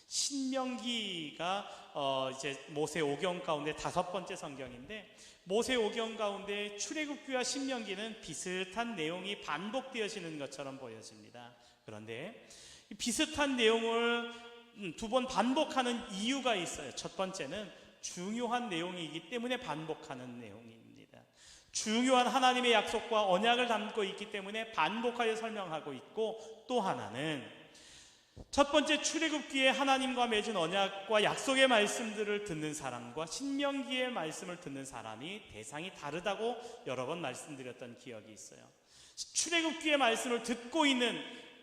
신명기가 이제 모세 오경 가운데 5번째 성경인데, 모세 오경 가운데 출애굽기와 신명기는 비슷한 내용이 반복되어지는 것처럼 보여집니다. 그런데 비슷한 내용을 두 번 반복하는 이유가 있어요. 첫 번째는 중요한 내용이기 때문에 반복하는 내용입니다. 중요한 하나님의 약속과 언약을 담고 있기 때문에 반복하여 설명하고 있고, 또 하나는 첫 번째 출애굽기에 하나님과 맺은 언약과 약속의 말씀들을 듣는 사람과 신명기의 말씀을 듣는 사람이 대상이 다르다고 여러 번 말씀드렸던 기억이 있어요. 출애굽기의 말씀을 듣고 있는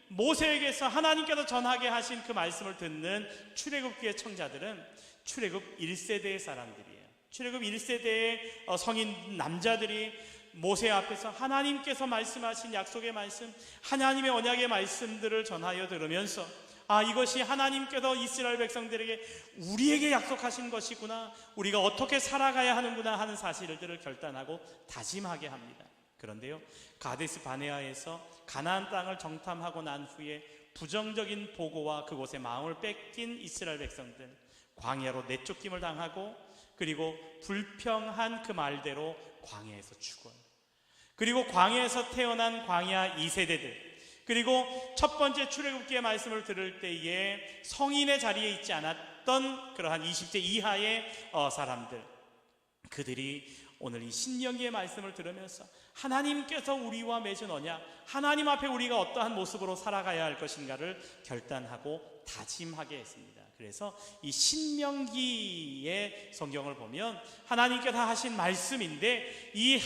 모세에게서 하나님께서 전하게 하신 그 말씀을 듣는 출애굽기의 청자들은 출애굽 1세대의 사람들이에요. 출애굽 1세대의 성인 남자들이 모세 앞에서 하나님께서 말씀하신 약속의 말씀, 하나님의 언약의 말씀들을 전하여 들으면서 이것이 하나님께서 이스라엘 백성들에게 우리에게 약속하신 것이구나, 우리가 어떻게 살아가야 하는구나 하는 사실들을 결단하고 다짐하게 합니다. 그런데요, 가데스 바네아에서 가나안 땅을 정탐하고 난 후에 부정적인 보고와 그곳에 마음을 뺏긴 이스라엘 백성들, 광야로 내쫓김을 당하고 그리고 불평한 그 말대로 광야에서 죽어요. 그리고 광야에서 태어난 광야 2세대들, 그리고 첫 번째 출애굽기의 말씀을 들을 때에 성인의 자리에 있지 않았던 그러한 20세 이하의 사람들, 그들이 오늘 이 신명기의 말씀을 들으면서 하나님께서 우리와 맺은 언약, 하나님 앞에 우리가 어떠한 모습으로 살아가야 할 것인가를 결단하고 다짐하게 했습니다. 그래서 이 신명기의 성경을 보면 하나님께서 하신 말씀인데 이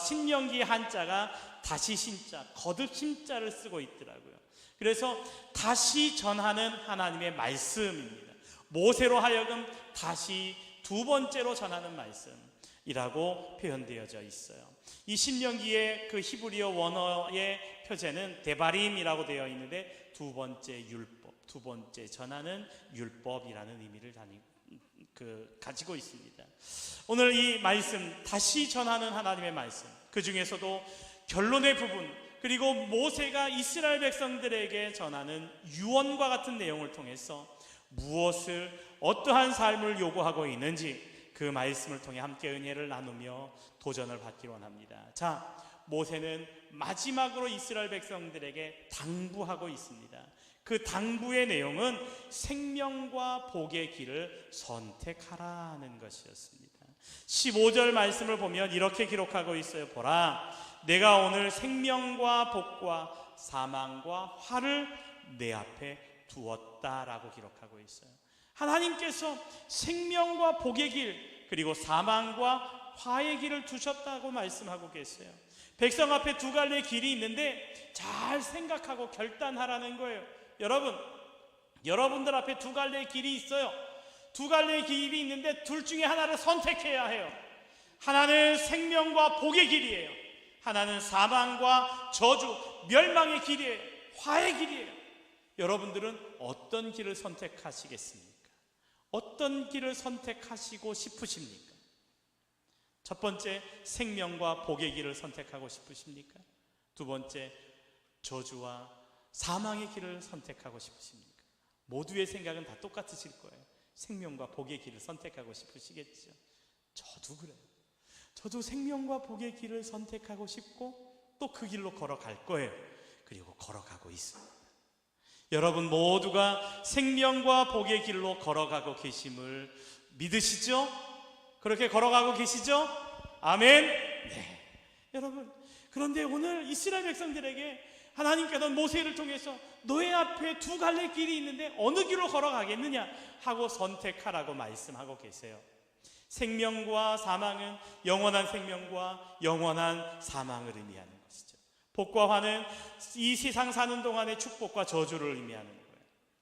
신명기의 한자가 다시 신자, 거듭 신자를 쓰고 있더라고요. 그래서 다시 전하는 하나님의 말씀입니다. 모세로 하여금 다시 두 번째로 전하는 말씀이라고 표현되어져 있어요. 이 신명기의 그 히브리어 원어의 표제는 데바림이라고 되어 있는데 두 번째 율법, 두 번째 전하는 율법이라는 의미를 가지고 있습니다. 오늘 이 말씀, 다시 전하는 하나님의 말씀, 그 중에서도 결론의 부분, 그리고 모세가 이스라엘 백성들에게 전하는 유언과 같은 내용을 통해서 무엇을, 어떠한 삶을 요구하고 있는지 그 말씀을 통해 함께 은혜를 나누며 도전을 받기 원합니다. 자, 모세는 마지막으로 이스라엘 백성들에게 당부하고 있습니다. 그 당부의 내용은 생명과 복의 길을 선택하라는 것이었습니다. 15절 말씀을 보면 이렇게 기록하고 있어요. 보라, 내가 오늘 생명과 복과 사망과 화를 내 앞에 두었다라고 기록하고 있어요. 하나님께서 생명과 복의 길, 그리고 사망과 화의 길을 두셨다고 말씀하고 계세요. 백성 앞에 두 갈래의 길이 있는데 잘 생각하고 결단하라는 거예요. 여러분들 앞에 두 갈래의 길이 있어요. 두 갈래의 길이 있는데 둘 중에 하나를 선택해야 해요. 하나는 생명과 복의 길이에요. 하나는 사망과 저주, 멸망의 길이에요. 화의 길이에요. 여러분들은 어떤 길을 선택하시겠습니까? 어떤 길을 선택하시고 싶으십니까? 첫 번째, 생명과 복의 길을 선택하고 싶으십니까? 두 번째, 저주와 사망의 길을 선택하고 싶으십니까? 모두의 생각은 다 똑같으실 거예요. 생명과 복의 길을 선택하고 싶으시겠죠. 저도 그래요. 저도 생명과 복의 길을 선택하고 싶고 또 그 길로 걸어갈 거예요. 그리고 걸어가고 있습니다. 여러분 모두가 생명과 복의 길로 걸어가고 계심을 믿으시죠? 그렇게 걸어가고 계시죠? 아멘. 네. 여러분, 그런데 오늘 이스라엘 백성들에게 하나님께서 모세를 통해서 너의 앞에 두 갈래 길이 있는데 어느 길로 걸어가겠느냐 하고 선택하라고 말씀하고 계세요. 생명과 사망은 영원한 생명과 영원한 사망을 의미하는 것이죠. 복과 화는 이 세상 사는 동안의 축복과 저주를 의미하는 거예요.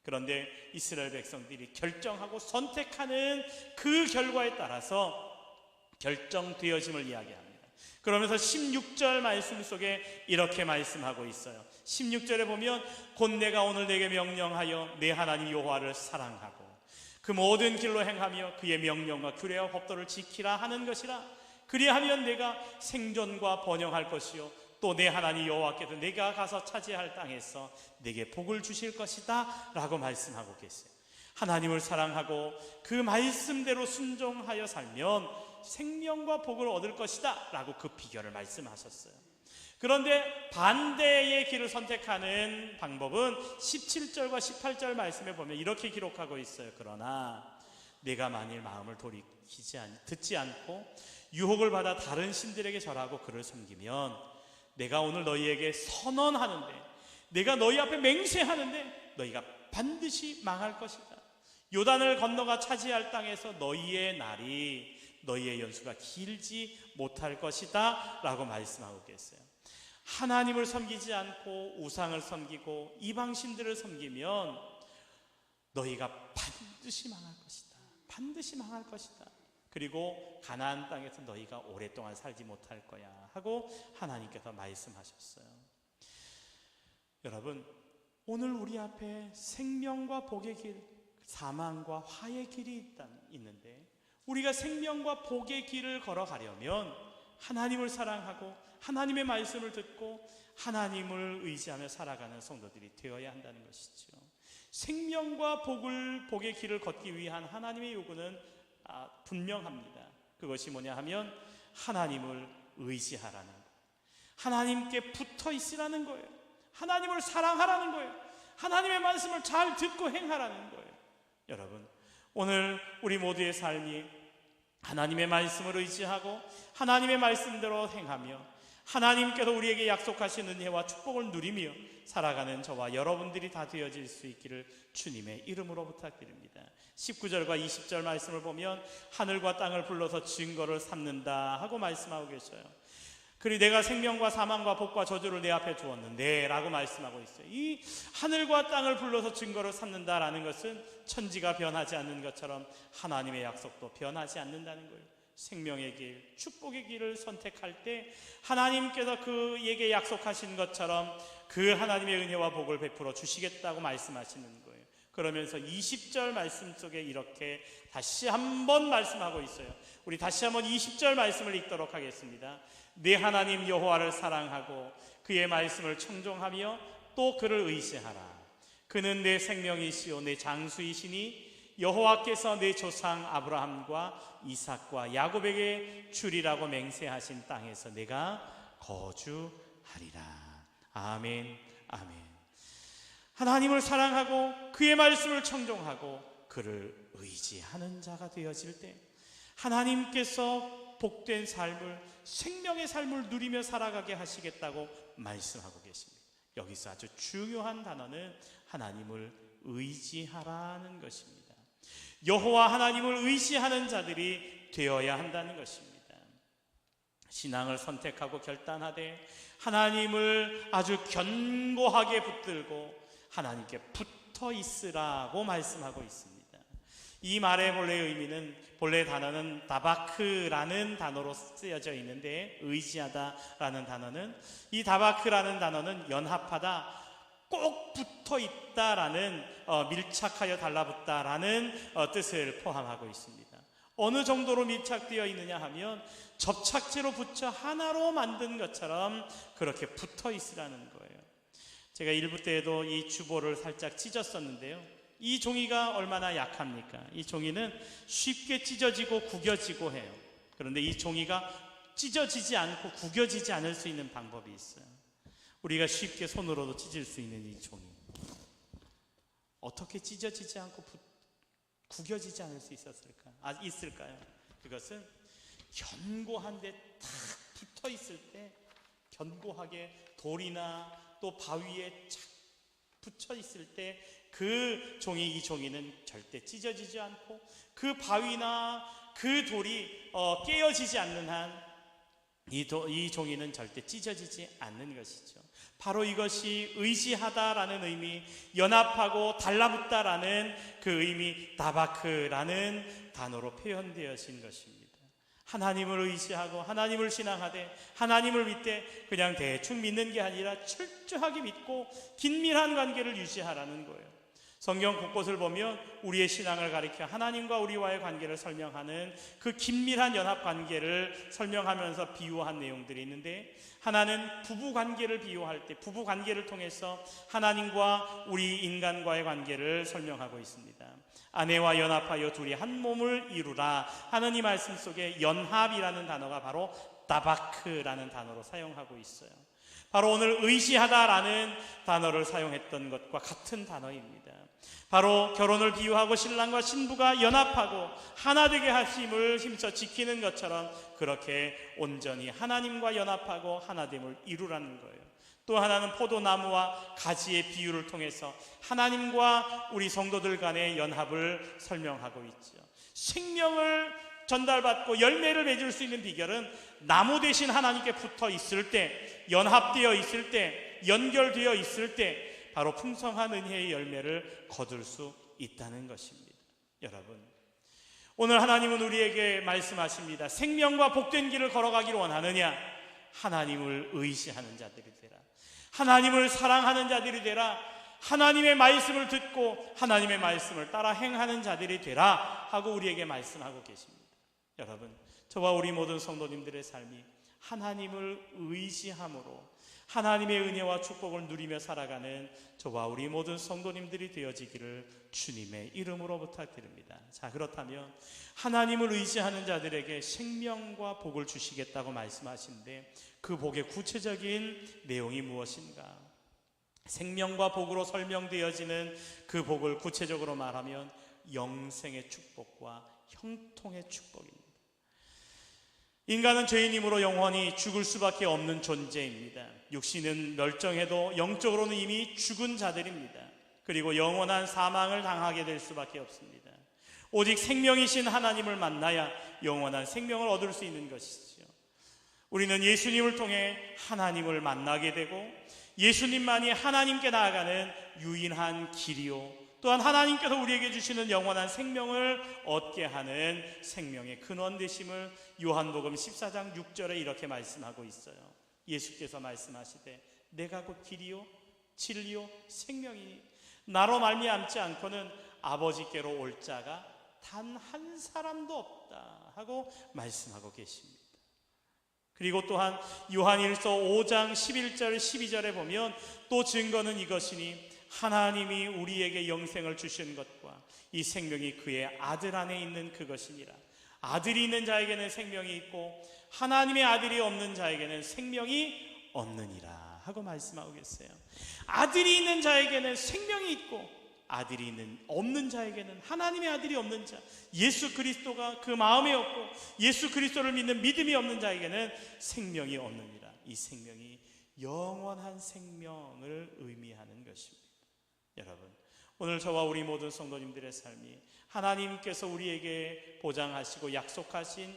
그런데 이스라엘 백성들이 결정하고 선택하는 그 결과에 따라서 결정되어짐을 이야기합니다. 그러면서 16절 말씀 속에 이렇게 말씀하고 있어요. 16절에 보면 곧 내가 오늘 내게 명령하여 내 하나님 여호와를 사랑하고 그 모든 길로 행하며 그의 명령과 규례와 법도를 지키라 하는 것이라. 그리하면 내가 생존과 번영할 것이요 또 내 하나님 여호와께서 내가 가서 차지할 땅에서 내게 복을 주실 것이다 라고 말씀하고 계세요. 하나님을 사랑하고 그 말씀대로 순종하여 살면 생명과 복을 얻을 것이다 라고 그 비결을 말씀하셨어요. 그런데 반대의 길을 선택하는 방법은 17절과 18절 말씀에 보면 이렇게 기록하고 있어요. 그러나 내가 만일 마음을 듣지 않고 유혹을 받아 다른 신들에게 절하고 그를 섬기면 내가 오늘 너희에게 선언하는데, 내가 너희 앞에 맹세하는데 너희가 반드시 망할 것이다. 요단을 건너가 차지할 땅에서 너희의 날이, 너희의 연수가 길지 못할 것이다 라고 말씀하고 계세요. 하나님을 섬기지 않고 우상을 섬기고 이방신들을 섬기면 너희가 반드시 망할 것이다. 반드시 망할 것이다. 그리고 가나안 땅에서 너희가 오랫동안 살지 못할 거야 하고 하나님께서 말씀하셨어요. 여러분, 오늘 우리 앞에 생명과 복의 길, 사망과 화의 길이 있는데 우리가 생명과 복의 길을 걸어가려면 하나님을 사랑하고 하나님의 말씀을 듣고 하나님을 의지하며 살아가는 성도들이 되어야 한다는 것이죠. 생명과 복의 길을 걷기 위한 하나님의 요구는 분명합니다. 그것이 뭐냐 하면 하나님을 의지하라는 것, 하나님께 붙어 있으라는 거예요. 하나님을 사랑하라는 거예요. 하나님의 말씀을 잘 듣고 행하라는 거예요. 여러분, 오늘 우리 모두의 삶이 하나님의 말씀을 의지하고 하나님의 말씀대로 행하며 하나님께서 우리에게 약속하신 은혜와 축복을 누리며 살아가는 저와 여러분들이 다 되어질 수 있기를 주님의 이름으로 부탁드립니다. 19절과 20절 말씀을 보면 하늘과 땅을 불러서 증거를 삼는다 하고 말씀하고 계셔요. 그리고 내가 생명과 사망과 복과 저주를 내 앞에 두었는데 라고 말씀하고 있어요. 이 하늘과 땅을 불러서 증거를 삼는다라는 것은 천지가 변하지 않는 것처럼 하나님의 약속도 변하지 않는다는 거예요. 생명의 길, 축복의 길을 선택할 때 하나님께서 그에게 약속하신 것처럼 그 하나님의 은혜와 복을 베풀어 주시겠다고 말씀하시는 거예요. 그러면서 20절 말씀 속에 이렇게 다시 한번 말씀하고 있어요. 우리 다시 한번 20절 말씀을 읽도록 하겠습니다. 내 하나님 여호와를 사랑하고 그의 말씀을 청종하며 또 그를 의지하라. 그는 내 생명이시요 내 장수이시니 여호와께서 내 조상 아브라함과 이삭과 야곱에게 주리라고 맹세하신 땅에서 내가 거주하리라. 아멘, 아멘. 하나님을 사랑하고 그의 말씀을 청종하고 그를 의지하는 자가 되어질 때 하나님께서 복된 삶을, 생명의 삶을 누리며 살아가게 하시겠다고 말씀하고 계십니다. 여기서 아주 중요한 단어는 하나님을 의지하라는 것입니다. 여호와 하나님을 의지하는 자들이 되어야 한다는 것입니다. 신앙을 선택하고 결단하되 하나님을 아주 견고하게 붙들고 하나님께 붙어 있으라고 말씀하고 있습니다. 이 말의 본래 단어는 다바크라는 단어로 쓰여져 있는데, 의지하다라는 단어는, 이 다바크라는 단어는 연합하다, 꼭 붙어 있다라는, 밀착하여 달라붙다라는 뜻을 포함하고 있습니다. 어느 정도로 밀착되어 있느냐 하면 접착제로 붙여 하나로 만든 것처럼 그렇게 붙어 있으라는 거예요. 제가 일부 때에도 이 주보를 살짝 찢었었는데요. 이 종이가 얼마나 약합니까? 이 종이는 쉽게 찢어지고 구겨지고 해요. 그런데 이 종이가 찢어지지 않고 구겨지지 않을 수 있는 방법이 있어요. 우리가 쉽게 손으로도 찢을 수 있는 이 종이, 어떻게 찢어지지 않고 구겨지지 않을 수 있을까요? 그것은 견고한데 탁 붙어 있을 때, 견고하게 돌이나 또 바위에 착 붙여 있을 때 그 종이, 이 종이는 절대 찢어지지 않고 그 바위나 그 돌이 깨어지지 않는 한 이 종이는 절대 찢어지지 않는 것이죠. 바로 이것이 의지하다라는 의미, 연합하고 달라붙다라는 그 의미, 다바크라는 단어로 표현되어진 것입니다. 하나님을 의지하고 하나님을 신앙하되 하나님을 믿되 그냥 대충 믿는 게 아니라 철저하게 믿고 긴밀한 관계를 유지하라는 거예요. 성경 곳곳을 보면 우리의 신앙을 가리켜 하나님과 우리와의 관계를 설명하는 그 긴밀한 연합 관계를 설명하면서 비유한 내용들이 있는데, 하나는 부부 관계를 비유할 때 부부 관계를 통해서 하나님과 우리 인간과의 관계를 설명하고 있습니다. 아내와 연합하여 둘이 한 몸을 이루라 하는 이 말씀 속에 연합이라는 단어가 바로 다바크라는 단어로 사용하고 있어요. 바로 오늘 의지하다라는 단어를 사용했던 것과 같은 단어입니다. 바로 결혼을 비유하고 신랑과 신부가 연합하고 하나 되게 하심을 힘써 지키는 것처럼 그렇게 온전히 하나님과 연합하고 하나됨을 이루라는 거예요. 또 하나는 포도나무와 가지의 비유를 통해서 하나님과 우리 성도들 간의 연합을 설명하고 있죠. 생명을 전달받고 열매를 맺을 수 있는 비결은 나무 대신 하나님께 붙어 있을 때, 연합되어 있을 때, 연결되어 있을 때 바로 풍성한 은혜의 열매를 거둘 수 있다는 것입니다. 여러분, 오늘 하나님은 우리에게 말씀하십니다. 생명과 복된 길을 걸어가기를 원하느냐? 하나님을 의지하는 자들이 되라. 하나님을 사랑하는 자들이 되라. 하나님의 말씀을 듣고 하나님의 말씀을 따라 행하는 자들이 되라 하고 우리에게 말씀하고 계십니다. 여러분, 저와 우리 모든 성도님들의 삶이 하나님을 의지함으로 하나님의 은혜와 축복을 누리며 살아가는 저와 우리 모든 성도님들이 되어지기를 주님의 이름으로 부탁드립니다. 자, 그렇다면 하나님을 의지하는 자들에게 생명과 복을 주시겠다고 말씀하시는데 그 복의 구체적인 내용이 무엇인가? 생명과 복으로 설명되어지는 그 복을 구체적으로 말하면 영생의 축복과 형통의 축복입니다. 인간은 죄인이므로 영원히 죽을 수밖에 없는 존재입니다. 육신은 멸종해도 영적으로는 이미 죽은 자들입니다. 그리고 영원한 사망을 당하게 될 수밖에 없습니다. 오직 생명이신 하나님을 만나야 영원한 생명을 얻을 수 있는 것이죠. 우리는 예수님을 통해 하나님을 만나게 되고 예수님만이 하나님께 나아가는 유일한 길이요, 또한 하나님께서 우리에게 주시는 영원한 생명을 얻게 하는 생명의 근원 되심을 요한복음 14장 6절에 이렇게 말씀하고 있어요. 예수께서 말씀하시되 내가 곧 길이요 진리요 생명이니 나로 말미암지 않고는 아버지께로 올 자가 단 한 사람도 없다 하고 말씀하고 계십니다. 그리고 또한 요한일서 5장 11절 12절에 보면 또 증거는 이것이니 하나님이 우리에게 영생을 주신 것과 이 생명이 그의 아들 안에 있는 그것이니라. 아들이 있는 자에게는 생명이 있고 하나님의 아들이 없는 자에게는 생명이 없느니라 하고 말씀하고 계세요. 아들이 있는 자에게는 생명이 있고 아들이 없는 자에게는, 하나님의 아들이 없는 자, 예수 그리스도가 그 마음에 없고 예수 그리스도를 믿는 믿음이 없는 자에게는 생명이 없느니라. 이 생명이 영원한 생명을 의미하는 것입니다. 여러분, 오늘 저와 우리 모든 성도님들의 삶이 하나님께서 우리에게 보장하시고 약속하신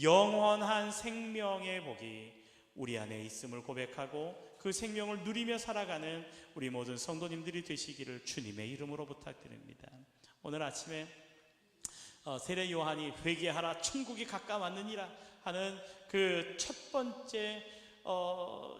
영원한 생명의 복이 우리 안에 있음을 고백하고 그 생명을 누리며 살아가는 우리 모든 성도님들이 되시기를 주님의 이름으로 부탁드립니다. 오늘 아침에 세례 요한이 회개하라 천국이 가까웠느니라 하는 그 첫 번째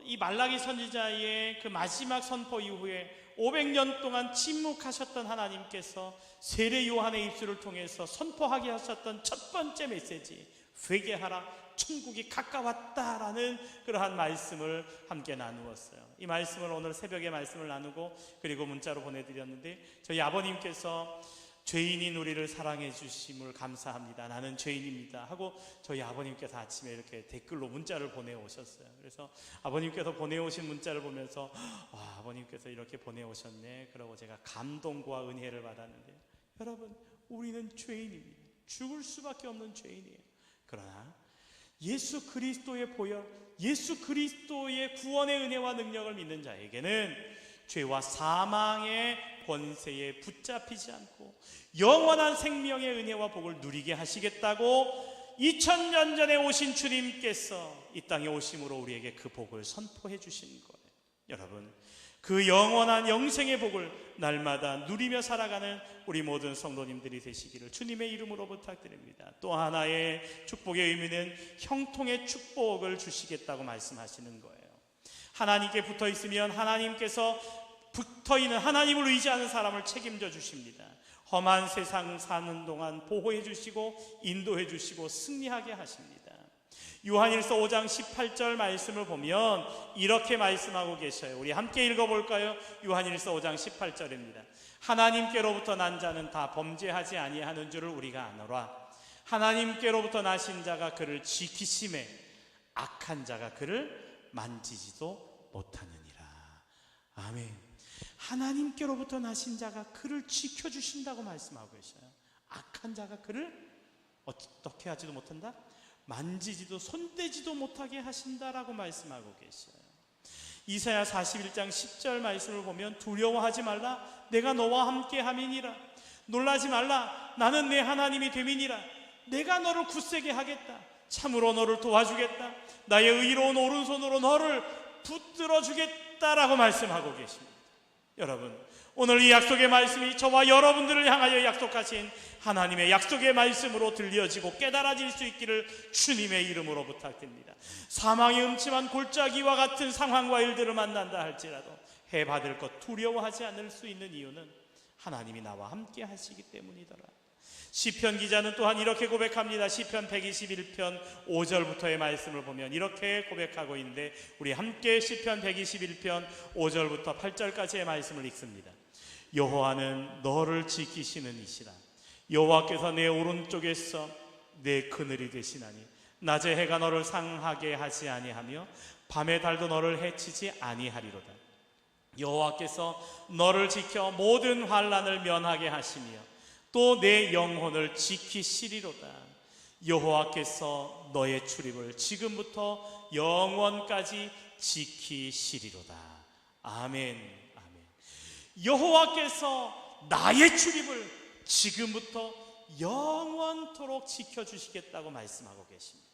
이 말라기 선지자의 그 마지막 선포 이후에 500년 동안 침묵하셨던 하나님께서 세례 요한의 입술을 통해서 선포하게 하셨던 첫 번째 메시지, 회개하라 천국이 가까웠다라는 그러한 말씀을 함께 나누었어요. 이 말씀을 오늘 새벽에 말씀을 나누고 그리고 문자로 보내드렸는데 저희 아버님께서 죄인인 우리를 사랑해 주심을 감사합니다. 나는 죄인입니다 하고 저희 아버님께서 아침에 이렇게 댓글로 문자를 보내오셨어요. 그래서 아버님께서 보내오신 문자를 보면서 와, 아버님께서 이렇게 보내오셨네. 그러고 제가 감동과 은혜를 받았는데, 여러분, 우리는 죄인입니다. 죽을 수밖에 없는 죄인이에요. 그러나 예수 그리스도의 보혈, 예수 그리스도의 구원의 은혜와 능력을 믿는 자에게는 죄와 사망의 권세에 붙잡히지 않고 영원한 생명의 은혜와 복을 누리게 하시겠다고 2000년 전에 오신 주님께서 이 땅에 오심으로 우리에게 그 복을 선포해 주신 거예요. 여러분, 그 영원한 영생의 복을 날마다 누리며 살아가는 우리 모든 성도님들이 되시기를 주님의 이름으로 부탁드립니다. 또 하나의 축복의 의미는 형통의 축복을 주시겠다고 말씀하시는 거예요. 하나님께 붙어 있으면 하나님께서 붙어 있는 하나님을 의지하는 사람을 책임져 주십니다. 험한 세상 사는 동안 보호해 주시고 인도해 주시고 승리하게 하십니다. 요한일서 5장 18절 말씀을 보면 이렇게 말씀하고 계셔요. 우리 함께 읽어볼까요? 요한일서 5장 18절입니다. 하나님께로부터 난 자는 다 범죄하지 아니하는 줄을 우리가 아노라. 하나님께로부터 나신 자가 그를 지키심에 악한 자가 그를 만지지도 못하느니라. 아멘. 하나님께로부터 나신 자가 그를 지켜주신다고 말씀하고 계셔요. 악한 자가 그를 어떻게 하지도 못한다? 만지지도 손대지도 못하게 하신다라고 말씀하고 계셔요. 이사야 41장 10절 말씀을 보면 두려워하지 말라, 내가 너와 함께 함이니라. 놀라지 말라, 나는 내 하나님이 됨이니라. 내가 너를 굳세게 하겠다. 참으로 너를 도와주겠다. 나의 의로운 오른손으로 너를 붙들어 주겠다라고 말씀하고 계십니다. 여러분, 오늘 이 약속의 말씀이 저와 여러분들을 향하여 약속하신 하나님의 약속의 말씀으로 들려지고 깨달아질 수 있기를 주님의 이름으로 부탁드립니다. 사망의 음침한 골짜기와 같은 상황과 일들을 만난다 할지라도 해받을 것 두려워하지 않을 수 있는 이유는 하나님이 나와 함께 하시기 때문이더라. 시편 기자는 또한 이렇게 고백합니다. 시편 121편 5절부터의 말씀을 보면 이렇게 고백하고 있는데, 우리 함께 시편 121편 5절부터 8절까지의 말씀을 읽습니다. 여호와는 너를 지키시는 이시라. 여호와께서 내 오른쪽에서 내 그늘이 되시나니 낮에 해가 너를 상하게 하지 아니하며 밤의 달도 너를 해치지 아니하리로다. 여호와께서 너를 지켜 모든 환난을 면하게 하시며 또 내 영혼을 지키시리로다. 여호와께서 너의 출입을 지금부터 영원까지 지키시리로다. 아멘, 아멘. 여호와께서 나의 출입을 지금부터 영원토록 지켜주시겠다고 말씀하고 계십니다.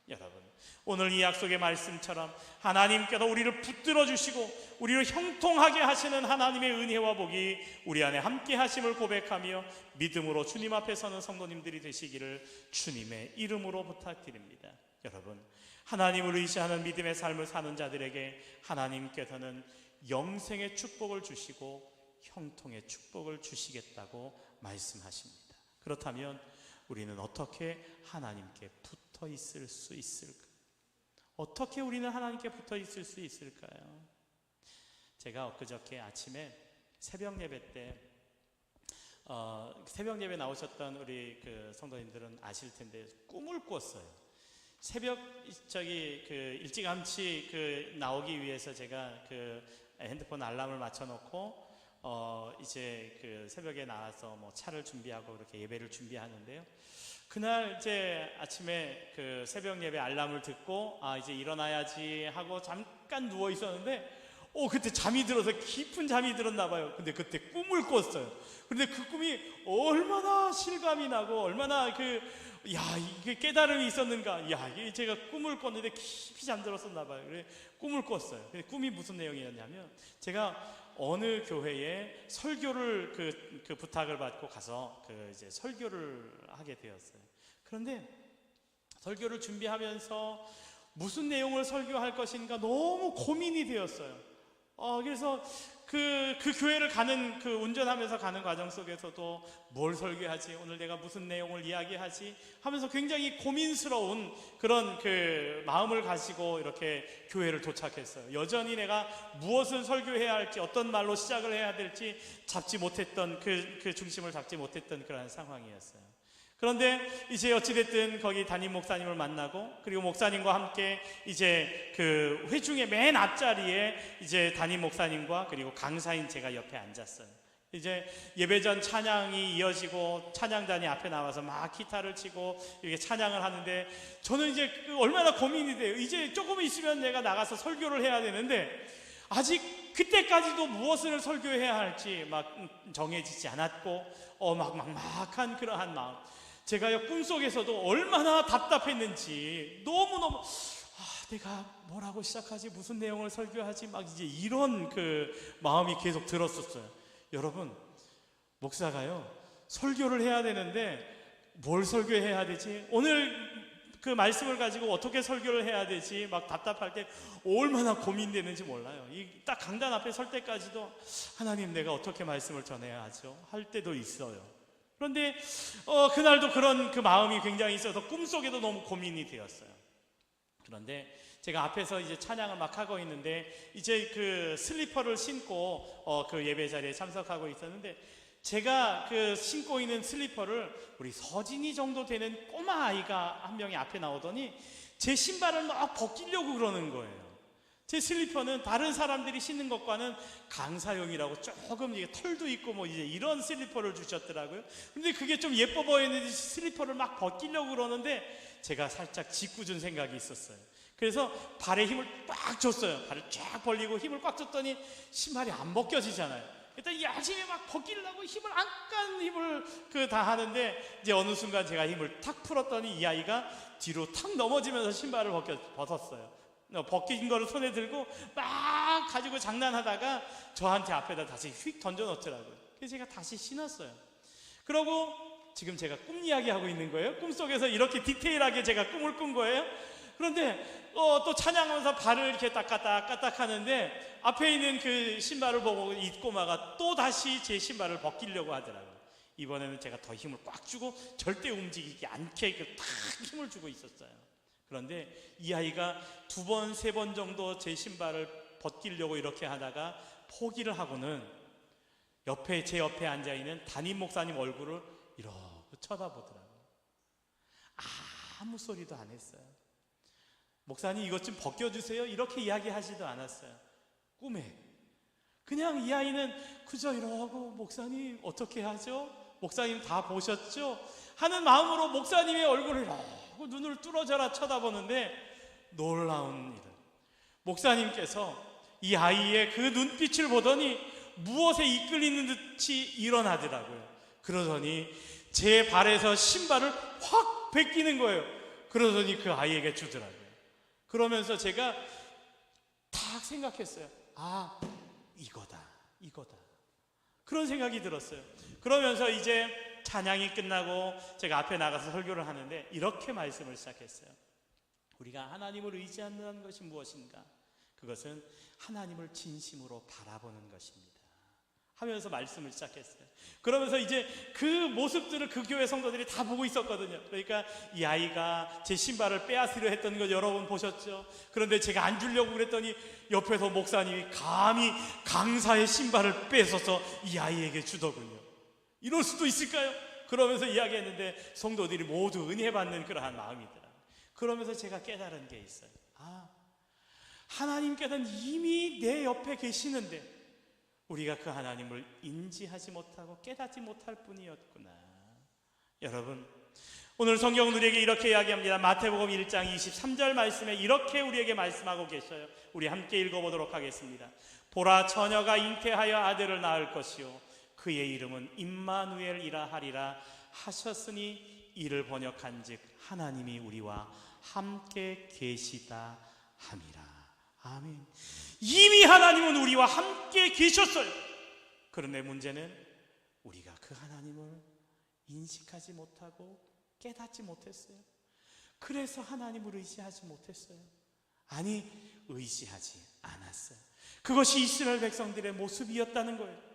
여러분, 오늘 이 약속의 말씀처럼 하나님께서 우리를 붙들어 주시고 우리를 형통하게 하시는 하나님의 은혜와 복이 우리 안에 함께 하심을 고백하며 믿음으로 주님 앞에 서는 성도님들이 되시기를 주님의 이름으로 부탁드립니다. 여러분, 하나님을 의지하는 믿음의 삶을 사는 자들에게 하나님께서는 영생의 축복을 주시고 형통의 축복을 주시겠다고 말씀하십니다. 그렇다면 우리는 어떻게 하나님께 붙어 있을 수 있을까? 어떻게 우리는 하나님께 붙어 있을 수 있을까요? 제가 엊그저께 아침에 새벽 예배 때 새벽 예배 나오셨던 우리 그 성도님들은 아실 텐데 꿈을 꿨어요. 새벽 일찌감치 나오기 위해서 제가 핸드폰 알람을 맞춰놓고 이제 새벽에 나와서 차를 준비하고 그렇게 예배를 준비하는데요. 그날 이제 아침에 새벽 예배 알람을 듣고 이제 일어나야지 하고 잠깐 누워 있었는데 그때 잠이 들어서 깊은 잠이 들었나 봐요. 근데 그때 꿈을 꿨어요. 근데 그 꿈이 얼마나 실감이 나고 얼마나 이게 깨달음이 있었는가. 이게 제가 꿈을 꿨는데 깊이 잠들었었나 봐요. 그래 꿈을 꿨어요. 근데 꿈이 무슨 내용이었냐면, 제가 어느 교회에 설교를 부탁을 받고 가서 이제 설교를 하게 되었어요. 그런데 설교를 준비하면서 무슨 내용을 설교할 것인가 너무 고민이 되었어요. 그래서 그 교회를 운전하면서 가는 과정 속에서도 뭘 설교하지, 오늘 내가 무슨 내용을 이야기하지 하면서 굉장히 고민스러운 그런 마음을 가지고 이렇게 교회를 도착했어요. 여전히 내가 무엇을 설교해야 할지, 어떤 말로 시작을 해야 될지 잡지 못했던 그 중심을 잡지 못했던 그런 상황이었어요. 그런데 이제 어찌됐든 거기 담임 목사님을 만나고, 그리고 목사님과 함께 이제 회중의 맨 앞자리에 이제 담임 목사님과 그리고 강사인 제가 옆에 앉았어요. 이제 예배전 찬양이 이어지고 찬양단이 앞에 나와서 막 기타를 치고 이렇게 찬양을 하는데, 저는 이제 얼마나 고민이 돼요. 이제 조금 있으면 내가 나가서 설교를 해야 되는데 아직 그때까지도 무엇을 설교해야 할지 막 정해지지 않았고 막막한 그러한 마음. 제가 꿈속에서도 얼마나 답답했는지, 너무너무 내가 뭐라고 시작하지, 무슨 내용을 설교하지, 막 이제 이런 마음이 계속 들었었어요. 여러분, 목사가요 설교를 해야 되는데 뭘 설교해야 되지, 오늘 말씀을 가지고 어떻게 설교를 해야 되지 막 답답할 때 얼마나 고민되는지 몰라요. 딱 강단 앞에 설 때까지도 하나님, 내가 어떻게 말씀을 전해야 하죠 할 때도 있어요. 그런데 그날도 그런 마음이 굉장히 있어서 꿈속에도 너무 고민이 되었어요. 그런데 제가 앞에서 이제 찬양을 막 하고 있는데 이제 슬리퍼를 신고 예배 자리에 참석하고 있었는데, 제가 신고 있는 슬리퍼를 우리 서진이 정도 되는 꼬마 아이가 한 명이 앞에 나오더니 제 신발을 막 벗기려고 그러는 거예요. 제 슬리퍼는 다른 사람들이 신는 것과는 강사용이라고 조금 이게 털도 있고 이제 이런 슬리퍼를 주셨더라고요. 근데 그게 좀 예뻐 보이는데 슬리퍼를 막 벗기려고 그러는데 제가 살짝 짓궂은 생각이 있었어요. 그래서 발에 힘을 꽉 줬어요. 발을 쫙 벌리고 힘을 꽉 줬더니 신발이 안 벗겨지잖아요. 일단 열심히 막 벗기려고 힘을 안간 힘을 다 하는데 이제 어느 순간 제가 힘을 탁 풀었더니 이 아이가 뒤로 탁 넘어지면서 신발을 벗었어요. 벗긴 거를 손에 들고 막 가지고 장난하다가 저한테 앞에다 다시 휙 던져 놓더라고요. 그래서 제가 다시 신었어요. 그러고 지금 제가 꿈 이야기하고 있는 거예요. 꿈속에서 이렇게 디테일하게 제가 꿈을 꾼 거예요. 그런데 또 찬양하면서 발을 이렇게 까딱 하는데 앞에 있는 그 신발을 보고 이 꼬마가 또 다시 제 신발을 벗기려고 하더라고요. 이번에는 제가 더 힘을 꽉 주고 절대 움직이지 않게 딱 힘을 주고 있었어요. 그런데 이 아이가 2번, 3번 정도 제 신발을 벗기려고 이렇게 하다가 포기를 하고는 제 옆에 앉아있는 담임 목사님 얼굴을 이렇게 쳐다보더라고요. 아무 소리도 안 했어요. 목사님 이것 좀 벗겨주세요 이렇게 이야기하지도 않았어요. 꿈에 그냥 이 아이는 그저 이러고 목사님 어떻게 하죠? 목사님 다 보셨죠? 하는 마음으로 목사님의 얼굴을 이러고 눈을 뚫어져라 쳐다보는데 놀라운 일은 목사님께서 이 아이의 그 눈빛을 보더니 무엇에 이끌리는 듯이 일어나더라고요. 그러더니 제 발에서 신발을 확 벗기는 거예요. 그러더니 그 아이에게 주더라고요. 그러면서 제가 탁 생각했어요. 아, 이거다. 그런 생각이 들었어요. 그러면서 이제 찬양이 끝나고 제가 앞에 나가서 설교를 하는데 이렇게 말씀을 시작했어요. 우리가 하나님을 의지한다는 것이 무엇인가? 그것은 하나님을 진심으로 바라보는 것입니다 하면서 말씀을 시작했어요. 그러면서 이제 그 모습들을 그 교회 성도들이 다 보고 있었거든요. 그러니까 이 아이가 제 신발을 빼앗으려 했던 거 여러분 보셨죠? 그런데 제가 안 주려고 그랬더니 옆에서 목사님이 감히 강사의 신발을 뺏어서 이 아이에게 주더군요. 이럴 수도 있을까요? 그러면서 이야기했는데 성도들이 모두 은혜 받는 그러한 마음이더라. 그러면서 제가 깨달은 게 있어요. 하나님께서는 이미 내 옆에 계시는데 우리가 그 하나님을 인지하지 못하고 깨닫지 못할 뿐이었구나. 여러분, 오늘 성경은 우리에게 이렇게 이야기합니다. 마태복음 1장 23절 말씀에 이렇게 우리에게 말씀하고 계셔요. 우리 함께 읽어보도록 하겠습니다. 보라, 처녀가 잉태하여 아들을 낳을 것이요 그의 이름은 임마누엘이라 하리라 하셨으니 이를 번역한즉 하나님이 우리와 함께 계시다 함이라. 아멘. 이미 하나님은 우리와 함께 계셨어요. 그런데 문제는 우리가 그 하나님을 인식하지 못하고 깨닫지 못했어요. 그래서 하나님을 의지하지 못했어요. 아니, 의지하지 않았어요. 그것이 이스라엘 백성들의 모습이었다는 거예요.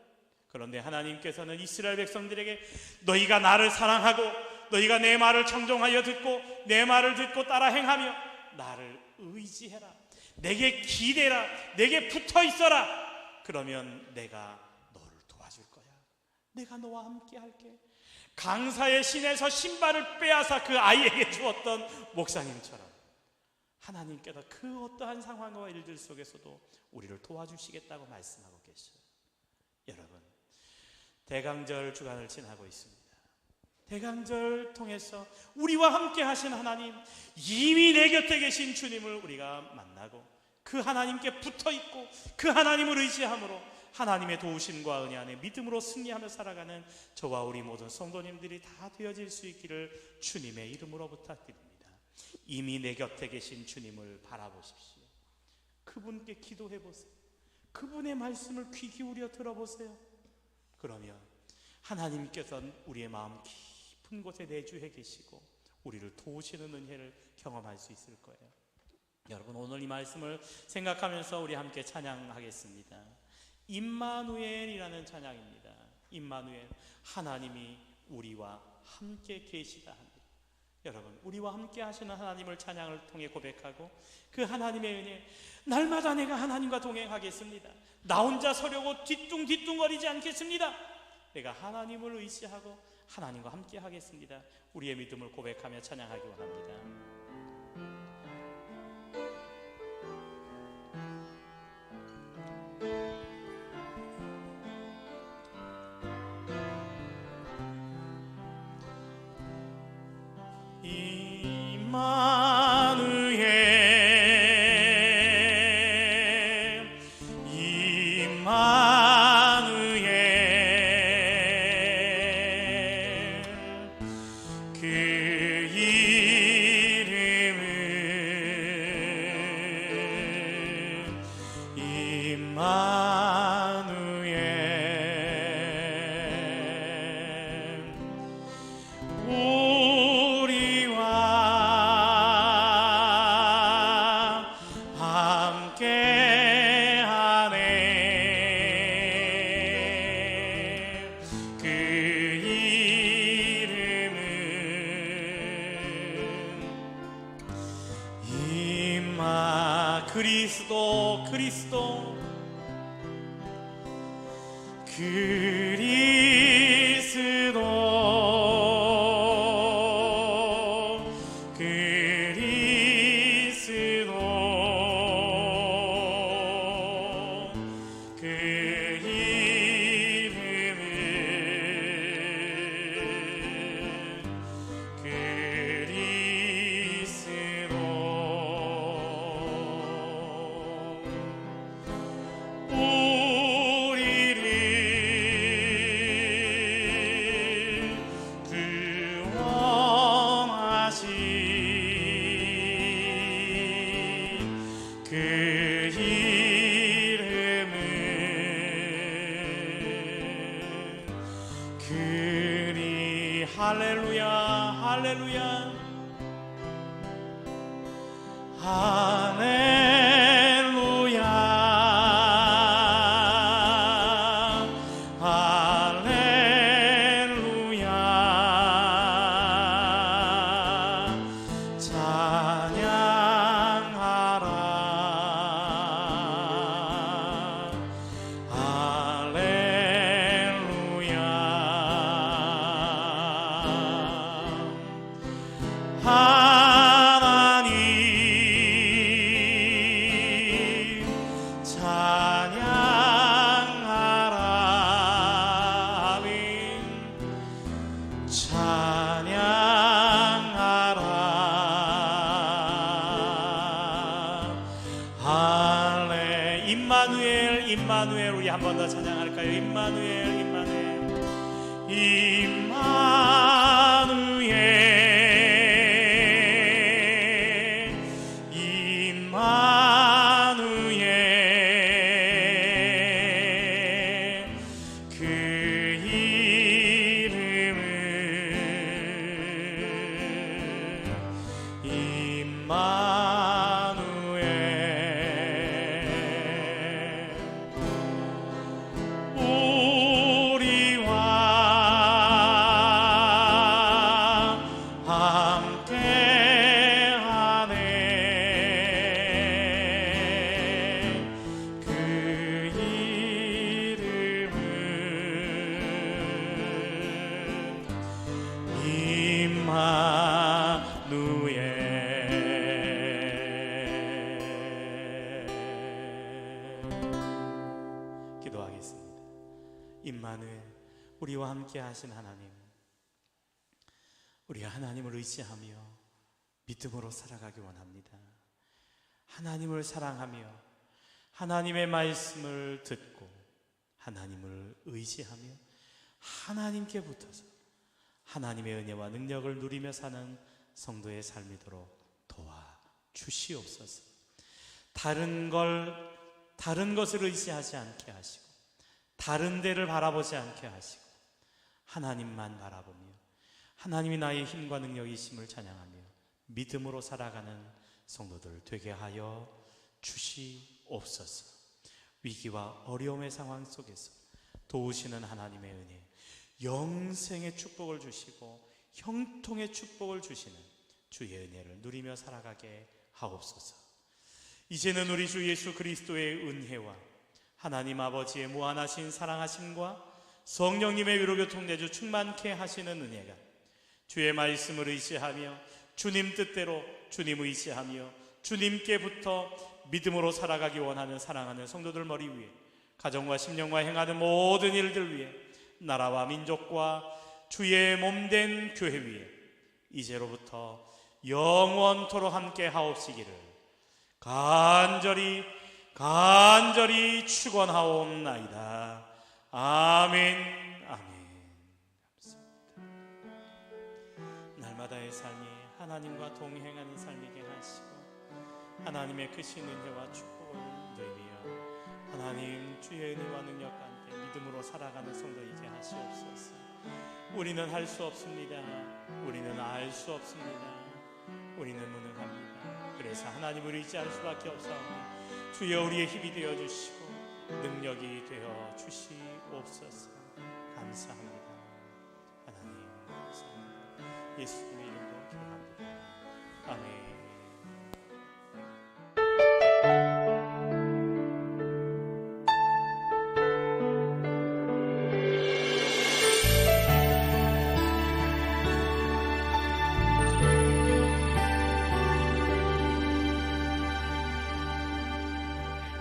그런데 하나님께서는 이스라엘 백성들에게 너희가 나를 사랑하고 너희가 내 말을 청종하여 듣고 내 말을 듣고 따라 행하며 나를 의지해라, 내게 기대라, 내게 붙어 있어라. 그러면 내가 너를 도와줄 거야. 내가 너와 함께 할게. 강사의 신에서 신발을 빼앗아 그 아이에게 주었던 목사님처럼 하나님께서 그 어떠한 상황과 일들 속에서도 우리를 도와주시겠다고 말씀하고 계셔요. 여러분, 대강절 주간을 지나고 있습니다. 대강절 통해서 우리와 함께 하신 하나님, 이미 내 곁에 계신 주님을 우리가 만나고 그 하나님께 붙어있고 그 하나님을 의지함으로 하나님의 도우심과 은혜 안에 믿음으로 승리하며 살아가는 저와 우리 모든 성도님들이 다 되어질 수 있기를 주님의 이름으로 부탁드립니다. 이미 내 곁에 계신 주님을 바라보십시오. 그분께 기도해보세요. 그분의 말씀을 귀 기울여 들어보세요. 그러면 하나님께서는 우리의 마음 깊은 곳에 내주해 계시고 우리를 도우시는 은혜를 경험할 수 있을 거예요. 여러분, 오늘 이 말씀을 생각하면서 우리 함께 찬양하겠습니다. 임마누엘이라는 찬양입니다. 임마누엘, 하나님이 우리와 함께 계시다 합니다. 여러분, 우리와 함께 하시는 하나님을 찬양을 통해 고백하고 그 하나님의 은혜, 날마다 내가 하나님과 동행하겠습니다. 나 혼자 서려고 뒤뚱뒤뚱거리지 않겠습니다. 내가 하나님을 의지하고 하나님과 함께 하겠습니다. 우리의 믿음을 고백하며 찬양하기 원합니다. 임마누엘, 임마누엘, 그리스도 그 할렐루야 할렐루야 할렐루야 할렐루야 찬양하라 하나님 찬양하라 아멘 찬양하라 할레 임마누엘 임마누엘 우리 한 번 더 찬양할까요? 임마누엘 임마누엘 임마누엘 그 이름은 임마누엘 우리와 함께하네 그 이름은 임마누엘 기도하겠습니다. 임마누엘 우리와 함께 하신 하나님 우리 하나님을 의지하며 믿음으로 살아가기 원합니다. 하나님을 사랑하며 하나님의 말씀을 듣고 하나님을 의지하며 하나님께 붙어서 하나님의 은혜와 능력을 누리며 사는 성도의 삶이도록 도와주시옵소서. 다른 것을 의지하지 않게 하시고 다른 데를 바라보지 않게 하시고 하나님만 바라보며 하나님이 나의 힘과 능력이심을 찬양하며 믿음으로 살아가는 성도들 되게 하여 주시옵소서. 위기와 어려움의 상황 속에서 도우시는 하나님의 은혜, 영생의 축복을 주시고 형통의 축복을 주시는 주의 은혜를 누리며 살아가게 하옵소서. 이제는 우리 주 예수 그리스도의 은혜와 하나님 아버지의 무한하신 사랑하심과 성령님의 위로교통내주 충만케 하시는 은혜가 주의 말씀을 의지하며 주님 뜻대로 주님 의지하며 주님께 붙어 믿음으로 살아가기 원하는 사랑하는 성도들 머리 위에 가정과 심령과 행하는 모든 일들 위에 나라와 민족과 주의 몸된 교회 위에 이제로부터 영원토록 함께 하옵시기를 간절히 축원하옵나이다. 아멘. 아멘. 감사합니다. 날마다의 삶이 하나님과 동행하는 삶이게 하시고 하나님의 크신 은혜와 축복을 누리며 하나님 주의 은혜와 능력 가운데 믿음으로 살아가는 성도이게 하시옵소서. 우리는 할 수 없습니다. 우리는 알 수 없습니다. 우리는 무능합니다. 그래서 하나님을 의지할 수밖에 없사오니 주여 우리의 힘이 되어 주시고 능력이 되어 주시옵소서. 감사합니다. 하나님 감사합니다. 예수님의 이름으로 기도합니다. 아멘.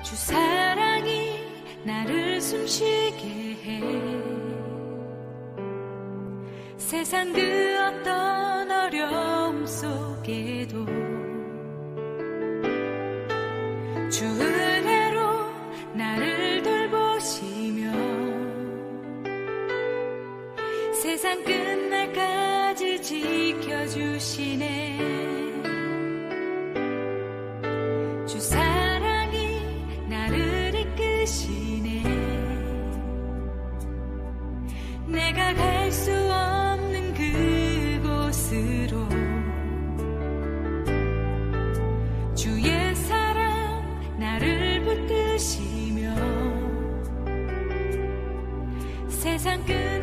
주 사랑이 나를 숨쉬게 해. 세상 그 어떤 어려움 속에도 주 은혜로 나를 돌보시며 세상 끝날까지 지켜주시네. 주 사랑이 나를 이끄시네. 내가 갈 수 없는 그곳으로 주의 사랑 나를 붙드시며 세상 끝